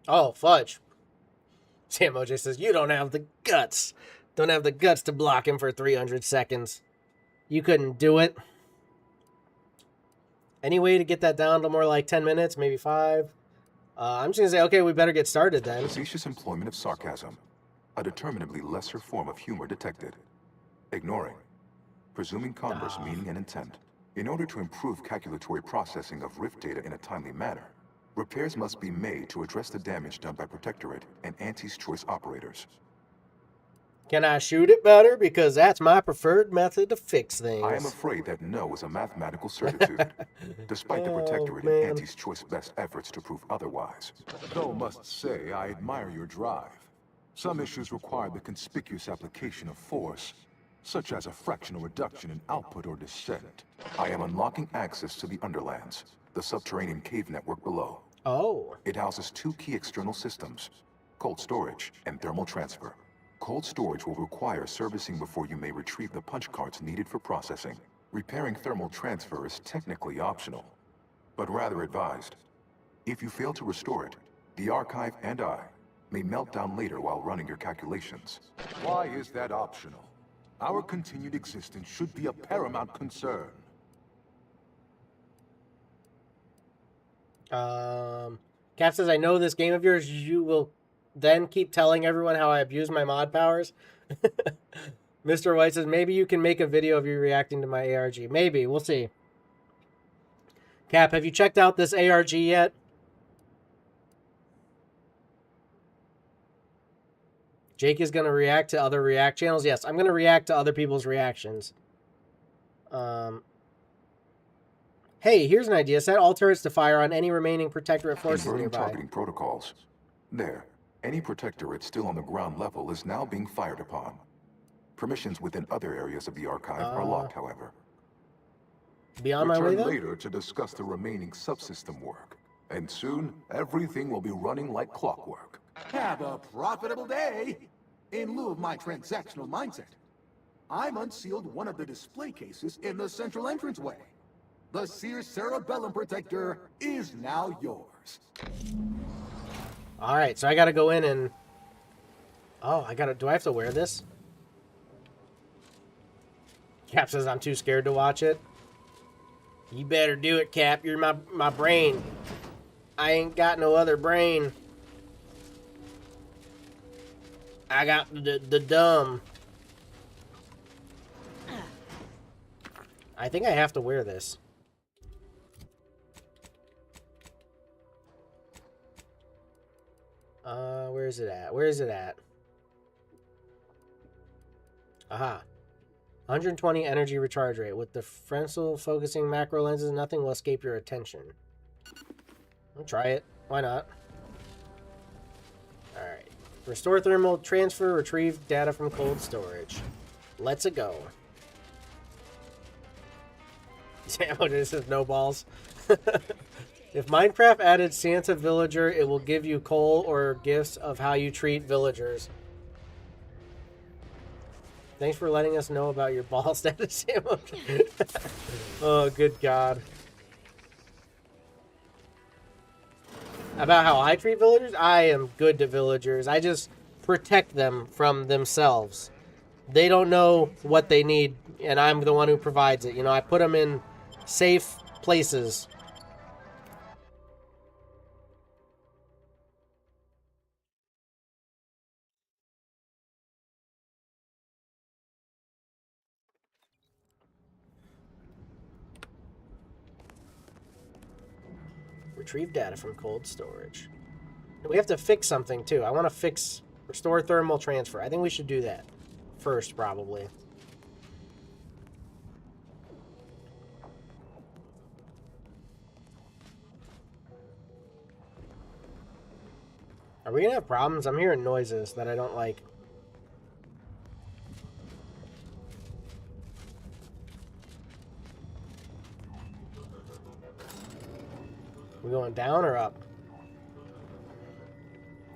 Oh, fudge. Sam OJ says, you don't have the guts. Don't have the guts to block him for 300 seconds. You couldn't do it. Any way to get that down to more like 10 minutes, maybe 5? I'm just going to say, okay, we better get started then. Facetious employment of sarcasm, a determinably lesser form of humor detected. Ignoring. Presuming converse meaning and intent. In order to improve calculatory processing of Rift data in a timely manner, repairs must be made to address the damage done by Protectorate and Anti's Choice operators. Can I shoot it better? Because that's my preferred method to fix things. I am afraid that no is a mathematical certitude, despite the Protectorate and Auntie's Choice best efforts to prove otherwise. Though must say, I admire your drive. Some issues require the conspicuous application of force, such as a fractional reduction in output or descent. I am unlocking access to the Underlands, the subterranean cave network below. Oh. It houses 2 key external systems, cold storage and thermal transfer. Cold storage will require servicing before you may retrieve the punch cards needed for processing. Repairing thermal transfer is technically optional, but rather advised. If you fail to restore it, the archive and I may melt down later while running your calculations. Why is that optional? Our continued existence should be a paramount concern. Cap says, I know this game of yours, you will then keep telling everyone how I abuse my mod powers. Mr. White says, maybe you can make a video of you reacting to my ARG. Maybe, we'll see. Cap, have you checked out this ARG yet? Jake is going to react to other React channels. Yes, I'm going to react to other people's reactions. Hey, here's an idea. Set all turrets to fire on any remaining Protectorate forces Inverting nearby. targeting protocols. There. Any Protectorate still on the ground level is now being fired upon. Permissions within other areas of the archive are locked, however. Be on my way, Return then? later to discuss the remaining subsystem work. And soon, everything will be running like clockwork. Have a profitable day! In lieu of my transactional mindset, I'm unsealed one of the display cases in the central entranceway. The Sears Cerebellum Protector is now yours. Alright, so I gotta go in and... Oh, do I have to wear this? Cap says I'm too scared to watch it. You better do it, Cap. You're my brain. I ain't got no other brain. I got the dumb. I think I have to wear this. Where is it at? Where is it at? Aha. 120 energy recharge rate. With the Fresnel focusing macro lenses, nothing will escape your attention. I'll try it. Why not? Alright. Restore thermal transfer, retrieve data from cold storage. Let's go. Sammo just says no balls. If Minecraft added Santa Villager, it will give you coal or gifts of how you treat villagers. Thanks for letting us know about your ball status, Sammo. Oh, good God. About how I treat villagers? I am good to villagers. I just protect them from themselves. They don't know what they need, and I'm the one who provides it. You know, I put them in safe places. Retrieve data from cold storage. We have to fix something too. I want to fix restore thermal transfer. I think we should do that first, probably. Are we gonna have problems? I'm hearing noises that I don't like. We going down or up?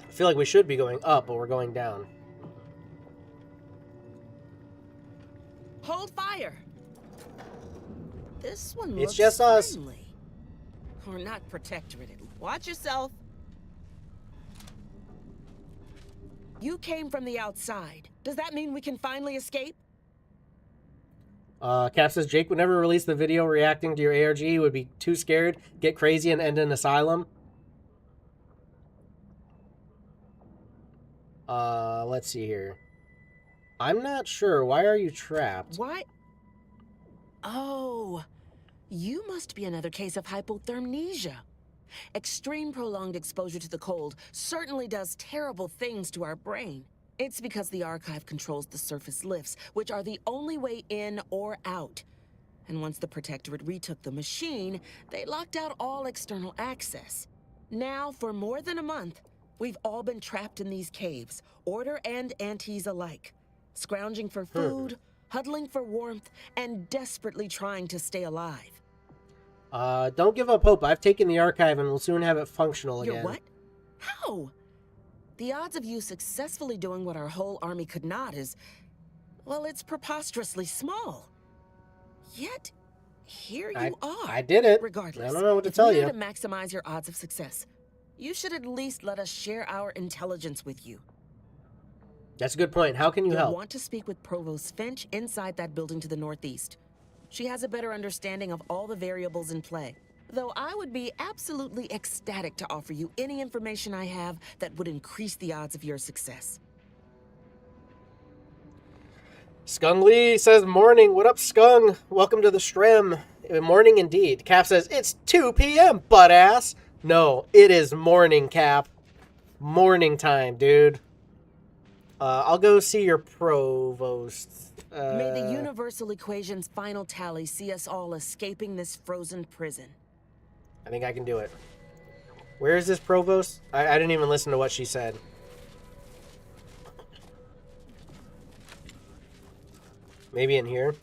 I feel like we should be going up, but we're going down. Hold fire. This one It's looks just us. friendly. Or not protectorated. Watch yourself. You came from the outside. Does that mean we can finally escape? Cap says Jake would never release the video reacting to your ARG. He would be too scared, get crazy, and end in asylum. Let's see here. I'm not sure. Why are you trapped? What? Oh, you must be another case of hypothermia. Extreme prolonged exposure to the cold certainly does terrible things to our brain. It's because the archive controls the surface lifts, which are the only way in or out. And once the Protectorate retook the machine, they locked out all external access. Now, for more than a month, we've all been trapped in these caves, Order and Antis alike, scrounging for food, huddling for warmth, and desperately trying to stay alive. Don't give up hope. I've taken the archive and will soon have it functional again. You're what? How? The odds of you successfully doing what our whole army could not is, well, it's preposterously small. Yet, here you are. I did it. Regardless, I don't know what to tell you. to maximize your odds of success, you should at least let us share our intelligence with you. That's a good point. How can you You'll help? want to speak with Provost Finch inside that building to the northeast. She has a better understanding of all the variables in play. Though I would be absolutely ecstatic to offer you any information I have that would increase the odds of your success. Skung Lee says, morning. What up, Skung? Welcome to the stream. Morning indeed. Cap says, it's 2 p.m., butt ass. No, it is morning, Cap. Morning time, dude. I'll go see your provost. May the universal equation's final tally see us all escaping this frozen prison. I think I can do it. Where is this provost? I didn't even listen to what she said. Maybe in here.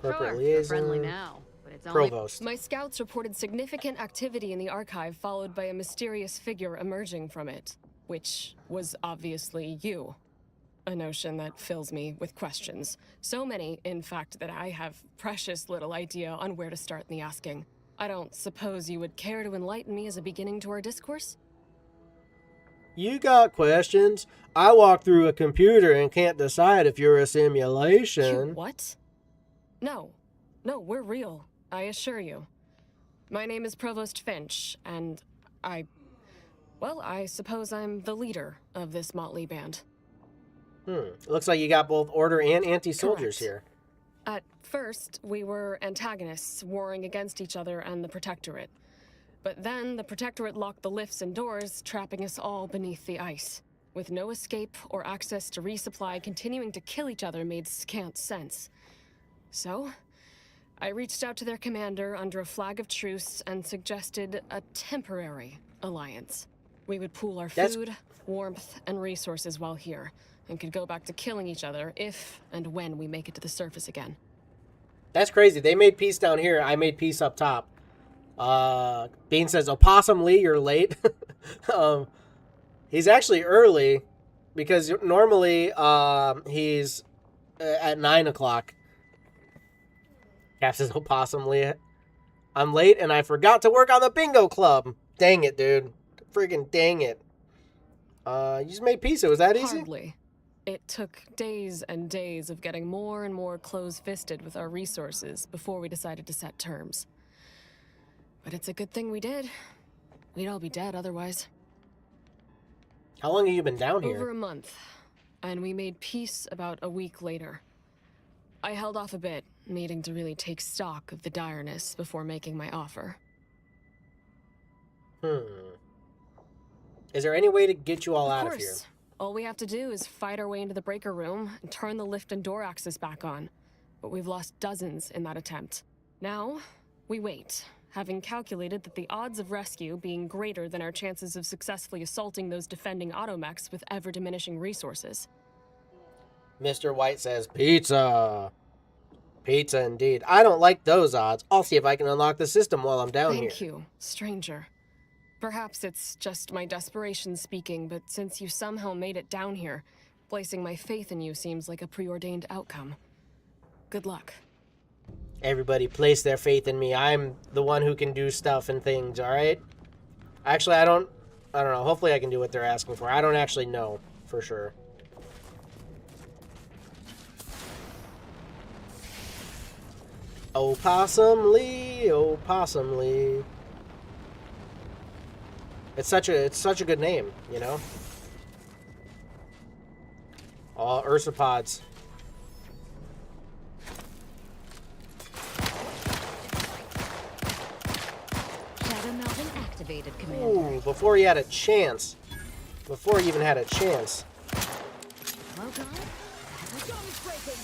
Corporate liaison. Friendly now, but it's Provost. My scouts reported significant activity in the archive, followed by a mysterious figure emerging from it, which was obviously you. A notion that fills me with questions. So many, in fact, that I have precious little idea on where to start in the asking. I don't suppose you would care to enlighten me as a beginning to our discourse? You got questions? I walk through a computer and can't decide if you're a simulation. You what? No, we're real, I assure you. My name is Provost Finch, and I suppose I'm the leader of this motley band. Looks like you got both Order and anti-soldiers here. At first, we were antagonists, warring against each other and the Protectorate. But then the Protectorate locked the lifts and doors, trapping us all beneath the ice. With no escape or access to resupply, continuing to kill each other made scant sense. So, I reached out to their commander under a flag of truce and suggested a temporary alliance. We would pool our food, warmth, and resources while here, and could go back to killing each other if and when we make it to the surface again. That's crazy. They made peace down here. I made peace up top. Bean says, Opossum Lee, you're late. He's actually early because normally he's at 9 o'clock. Cap says, Opossum Lee, I'm late and I forgot to work on the bingo club. Dang it, dude. Friggin' dang it. You just made peace. It was that easy? Hardly. It took days and days of getting more and more close-fisted with our resources before we decided to set terms. But it's a good thing we did. We'd all be dead otherwise. How long have you been down here? Over a month, and we made peace about a week later. I held off a bit, needing to really take stock of the direness before making my offer. Is there any way to get you all out of here? Of course. All we have to do is fight our way into the breaker room and turn the lift and door access back on. But we've lost dozens in that attempt. Now, we wait, having calculated that the odds of rescue being greater than our chances of successfully assaulting those defending automechs with ever-diminishing resources. Mr. White says, pizza. Pizza indeed. I don't like those odds. I'll see if I can unlock the system while I'm down here. Thank you, stranger. Perhaps it's just my desperation speaking, but since you somehow made it down here, placing my faith in you seems like a preordained outcome. Good luck. Everybody place their faith in me. I'm the one who can do stuff and things, alright? Actually, I don't know. Hopefully I can do what they're asking for. I don't actually know for sure. Opossum Lee, Opossum Lee. It's such a good name, you know? All ursopods. Shadow Melvin activated, Commander. Ooh, before he had a chance. Before he even had a chance. Well done. Stone's breaking.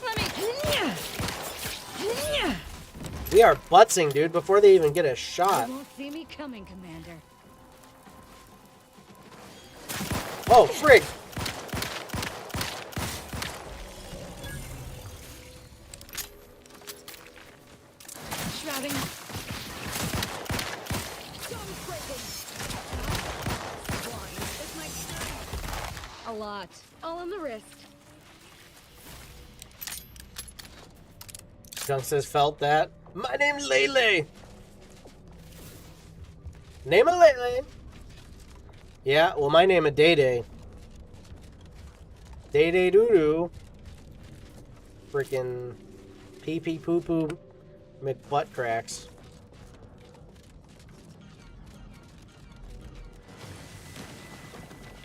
Let me. We are butzing, dude, before they even get a shot. You won't see me coming, Commander. Oh, frig! Shrouding. Stone's breaking. This might sting. A lot. All on the wrist. Junk says, felt that. My name's Lele. Name of Lele. Yeah, well, my name is Day Day. Day Day Doo Doo. Freaking pee pee poo poo McButt cracks.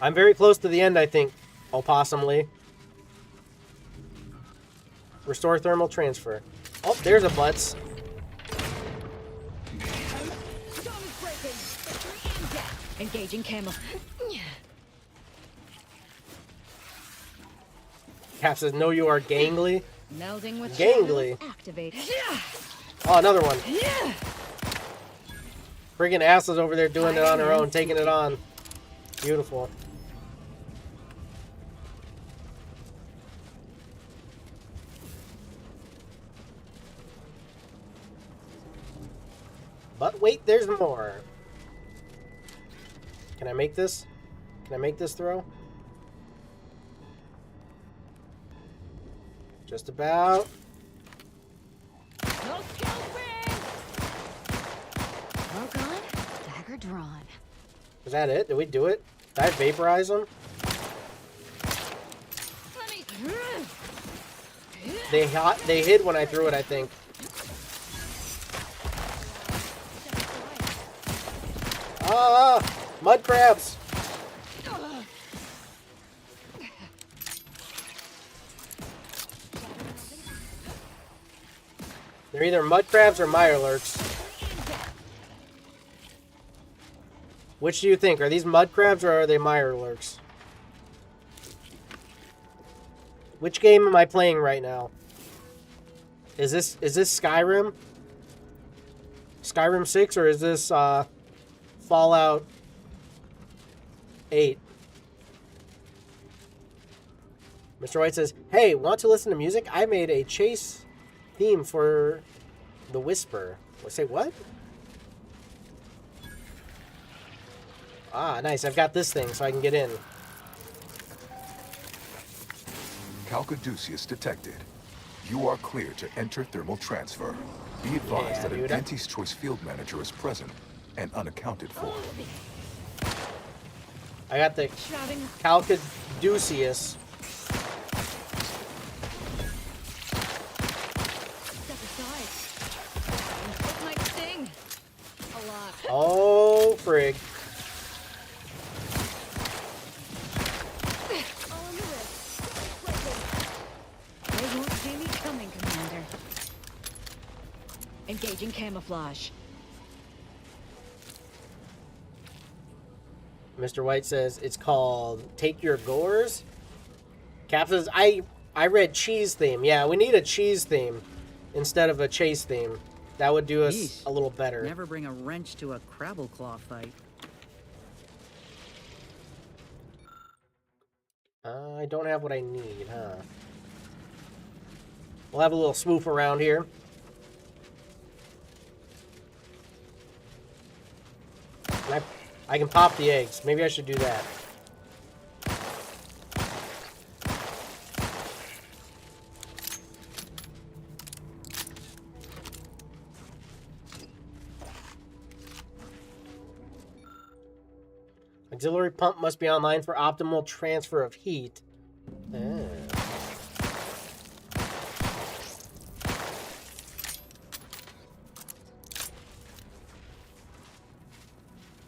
I'm very close to the end, I think. Opossumly. Restore thermal transfer. Oh, there's a butts. Engaging camo. Cap says, no, you are gangly. Melding with Gangly. Activate. Oh, another one. Friggin' Asla's over there doing it on her own, taking it on. Beautiful. But wait, there's more. Can I make this? Can I make this throw? Just about. No skill ring. Well gone, dagger drawn. Was that it? Did we do it? Did I vaporize them? They hid when I threw it, I think. Ah! Mud crabs! They're either mud crabs or mirelurks. Which do you think? Are these mud crabs or are they mirelurks? Which game am I playing right now? Is this Skyrim? Skyrim 6 or is this Fallout 8? Mr. White says, hey, want to listen to music? I made a chase theme for The Whisper. Say what? Ah, nice. I've got this thing so I can get in. Calcaduceus detected. You are clear to enter thermal transfer. Be advised that an Anti's Choice field manager is present and unaccounted for. I got the Calcaduceus. Step aside. This might sting. A lot. Oh, frig. All on the wrist. They won't see me coming, Commander. Engaging camouflage. Mr. White says it's called Take Your Gores. Cap says, I read cheese theme. Yeah, we need a cheese theme instead of a chase theme. That would do us Yeesh. a little better. Never bring a wrench to a Crabble Claw fight. I don't have what I need, huh? We'll have a little swoop around here. I can pop the eggs. Maybe I should do that. Auxiliary pump must be online for optimal transfer of heat.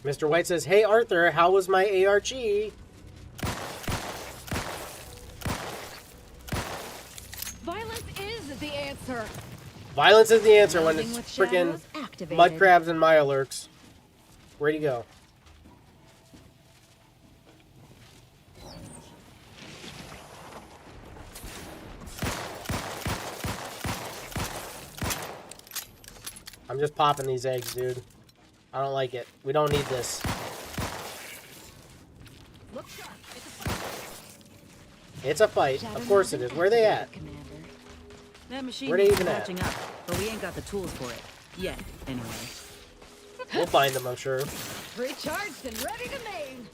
Mr. White says, hey Arthur, how was my ARG? Violence is the answer. Violence is the answer when it's With freaking shadows activated. mud crabs and mirelurks. Where'd he go? I'm just popping these eggs, dude. I don't like it. We don't need this. Look sharp. It's a fight. Of course it is. Where are they at? That machine Where they needs even at? patching up, but we ain't got the tools for it. Yet, anyway. We'll find them, I'm sure. Recharged and ready to main.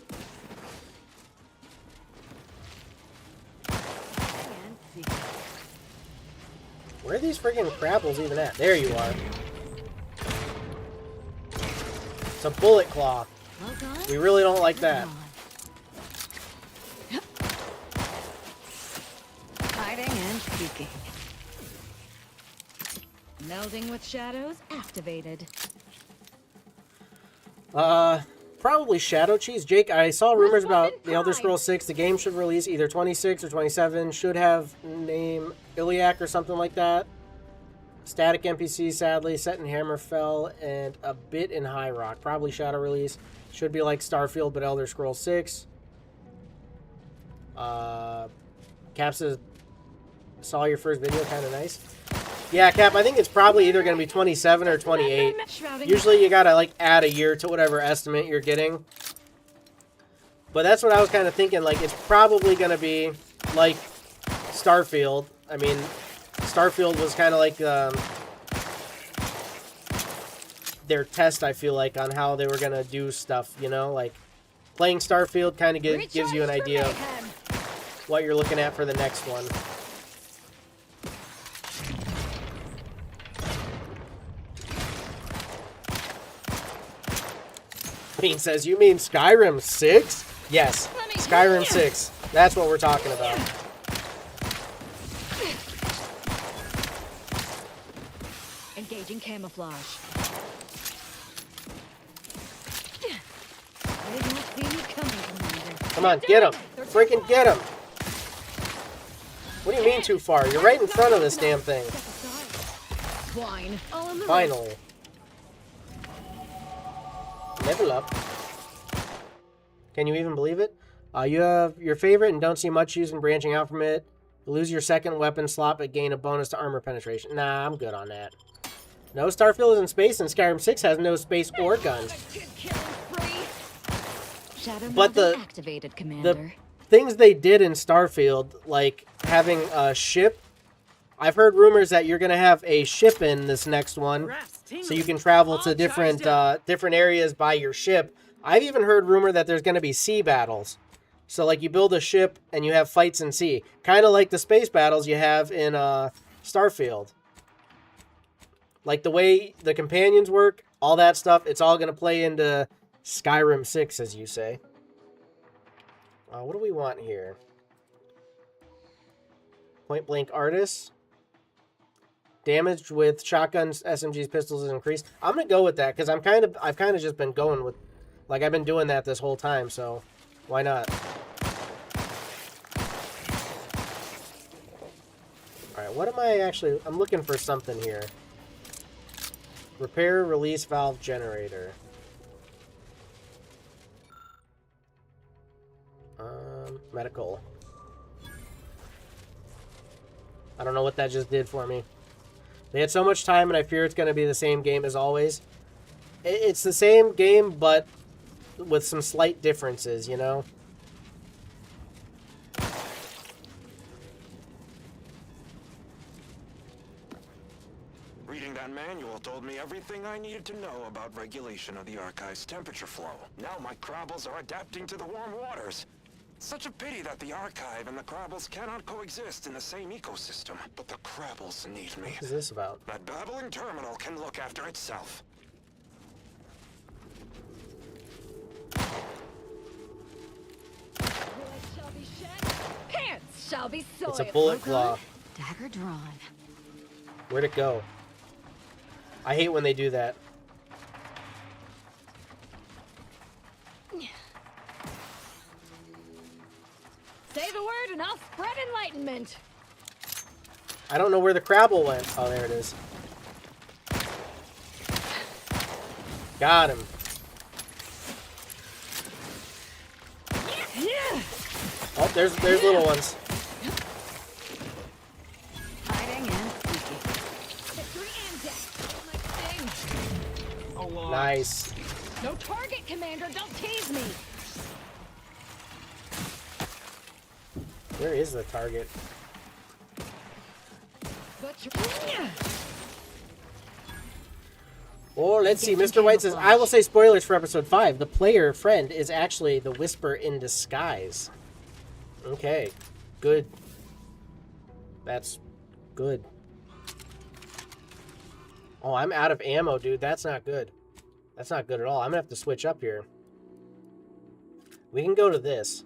Where are these friggin' crapples even at? There you are. It's a bullet claw. We really don't like that. Hiding and seeking. Melding with shadows activated. Probably Shadow Cheese. Jake, I saw rumors about The Elder Scrolls 6. The game should release either 26 or 27. Should have name Iliac or something like that. Static NPC, sadly. Set in Hammerfell and a bit in High Rock. Probably Shadow release. Should be like Starfield, but Elder Scrolls 6. Cap says, saw your first video, kind of nice. Yeah, Cap, I think it's probably either going to be 27 or 28. Usually you got to, like, add a year to whatever estimate you're getting. But that's what I was kind of thinking. Like, it's probably going to be, like, Starfield. I mean, Starfield was kind of like their test, I feel like, on how they were going to do stuff, you know? Like, playing Starfield kind of gives you an idea of what you're looking at for the next one. Bean says, you mean Skyrim 6? Yes, Skyrim 6. That's what we're talking about. Engaging camouflage. I did not see you coming, Commander. Come on, get him. Freaking get him. What do you mean too far? You're right in front of this damn thing. Swine. Finally. Level up. Can you even believe it? You have your favorite and don't see much use in branching out from it. You lose your second weapon slot but gain a bonus to armor penetration. Nah, I'm good on that. No, Starfield is in space and Skyrim 6 has no space or guns. But the things they did in Starfield, like having a ship, I've heard rumors that you're going to have a ship in this next one, so you can travel to different areas by your ship. I've even heard rumor that there's going to be sea battles. So, like, you build a ship and you have fights in sea. Kind of like the space battles you have in Starfield. Like, the way the companions work, all that stuff, it's all going to play into Skyrim 6, as you say. What do we want here? Point blank artists. Damage with shotguns, SMGs, pistols is increased. I'm gonna go with that because I've kind of just been going with, like, I've been doing that this whole time, so why not? All right, what am I actually? I'm looking for something here. Repair release valve generator. Medical. I don't know what that just did for me. They had so much time, and I fear it's going to be the same game as always. It's the same game, but with some slight differences, you know? Reading that manual told me everything I needed to know about regulation of the Archive's temperature flow. Now my Crabbles are adapting to the warm waters. Such a pity that the Archive and the Crabbles cannot coexist in the same ecosystem. But the Crabbles need me. What is this about? That babbling terminal can look after itself. Pants shall be soiled. It's a bullet claw. Dagger drawn. Where'd it go? I hate when they do that. Say the word and I'll spread enlightenment. I don't know where the Crabble went. Oh, there it is. Got him. Oh, there's little ones. Hiding and seeking. Victory and death. My thing. a lot. Nice. No target, Commander. Don't tease me. Where is the target? Oh, let's see. Mr. White says, I will say spoilers for episode 5. The player friend is actually the Whisper in disguise. Okay. Good. That's good. Oh, I'm out of ammo, dude. That's not good. That's not good at all. I'm going to have to switch up here. We can go to this.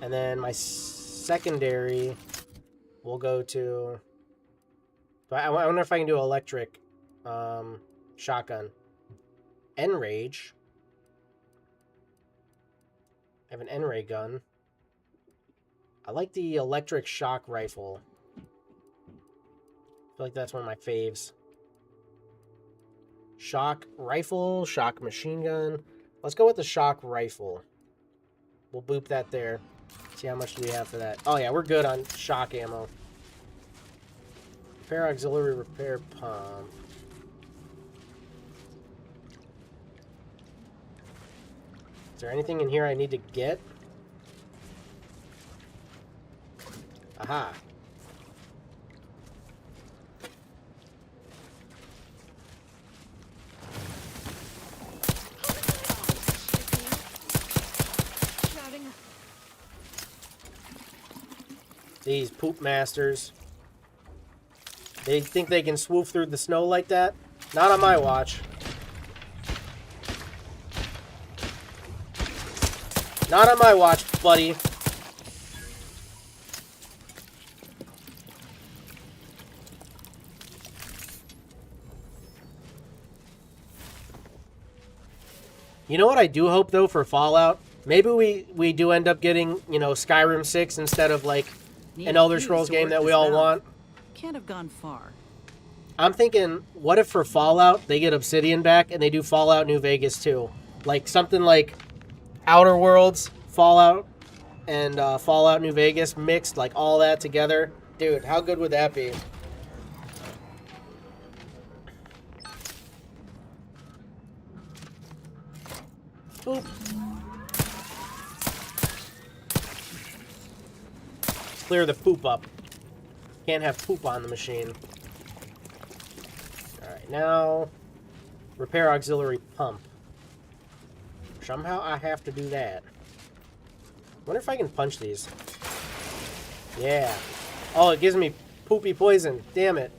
And then my secondary will go to... I wonder if I can do electric shotgun. N-Rage. I have an N-Ray gun. I like the electric shock rifle. I feel like that's one of my faves. Shock rifle, shock machine gun. Let's go with the shock rifle. We'll boop that there. See how much do we have for that. Oh yeah, we're good on shock ammo. Repair auxiliary repair pump. Is there anything in here I need to get? Aha. These poop masters. They think they can swoop through the snow like that? Not on my watch. Not on my watch, buddy. You know what I do hope, though, for Fallout? Maybe we do end up getting, you know, Skyrim 6 instead of, like, an Elder Scrolls game that we all want. Can't have gone far. I'm thinking, what if for Fallout, they get Obsidian back and they do Fallout New Vegas too? Like, something like Outer Worlds, Fallout, and Fallout New Vegas mixed, like, all that together. Dude, how good would that be? Oop. Clear the poop up. Can't have poop on the machine. Alright, now repair auxiliary pump. Somehow I have to do that. Wonder if I can punch these. Yeah. Oh, it gives me poopy poison. Damn it.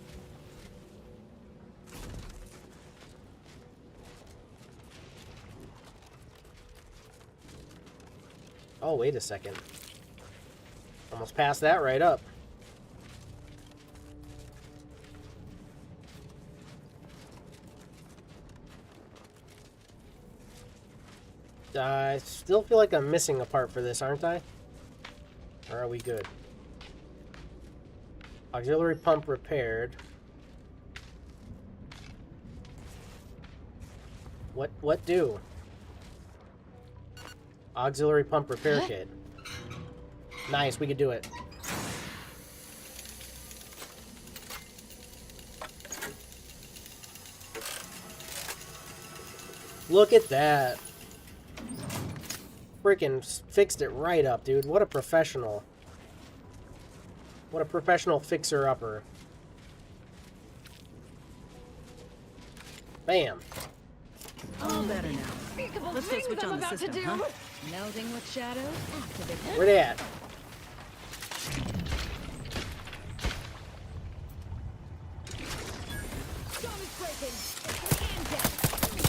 Oh, wait a second. Almost passed that right up. I still feel like I'm missing a part for this, aren't I? Or are we good? Auxiliary pump repaired. What do? Auxiliary pump repair kit. Nice, we could do it. Look at that. Freaking fixed it right up, dude. What a professional. What a professional fixer-upper. Bam. All better now. Let's go switch on the system, huh? Melding with shadows. Activate. Where they at?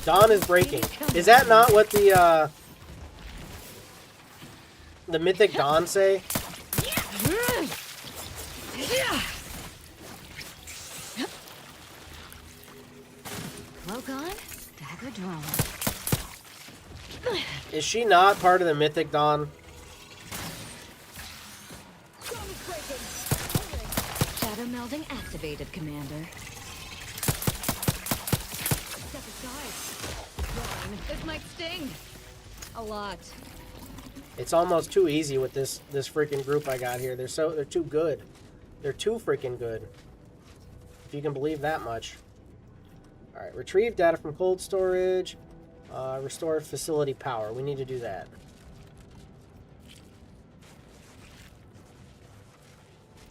Dawn is breaking. Is that not what the Mythic Dawn say? Cloak on, dagger drawn. Is she not part of the Mythic Dawn? Shadow melding activated, Commander. Step aside. This might sting. A lot. It's almost too easy with this freaking group I got here. They're too good. They're too freaking good. If you can believe that much. All right, retrieve data from cold storage. Restore facility power. We need to do that.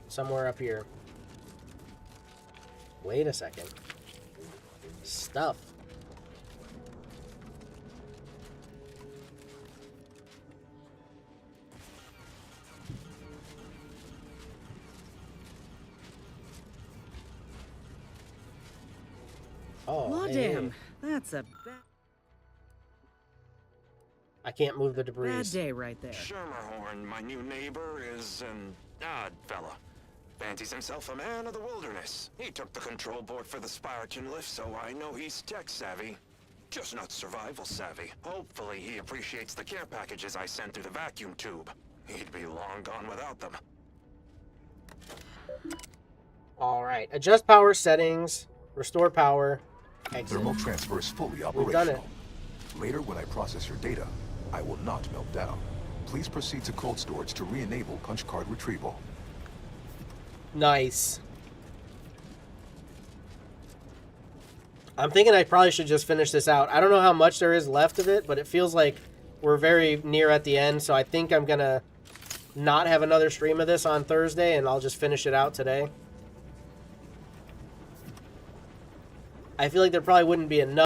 Somewhere up here. Wait a second. Stuff. Oh, Well, hey. damn. That's a I can't move the debris. bad day right there. Schermerhorn, my new neighbor, is an odd fella. Fancies himself a man of the wilderness. He took the control board for the Spiraton lift, so I know he's tech savvy. Just not survival savvy. Hopefully he appreciates the care packages I sent through the vacuum tube. He'd be long gone without them. All right. Adjust power settings. Restore power. Exit. Thermal transfer is fully operational. We've done it. Later, when I process your data, I will not melt down. Please proceed to cold storage to re-enable punch card retrieval. Nice. I'm thinking I probably should just finish this out. I don't know how much there is left of it, but it feels like we're very near at the end, so I think I'm going to not have another stream of this on Thursday, and I'll just finish it out today. I feel like there probably wouldn't be enough.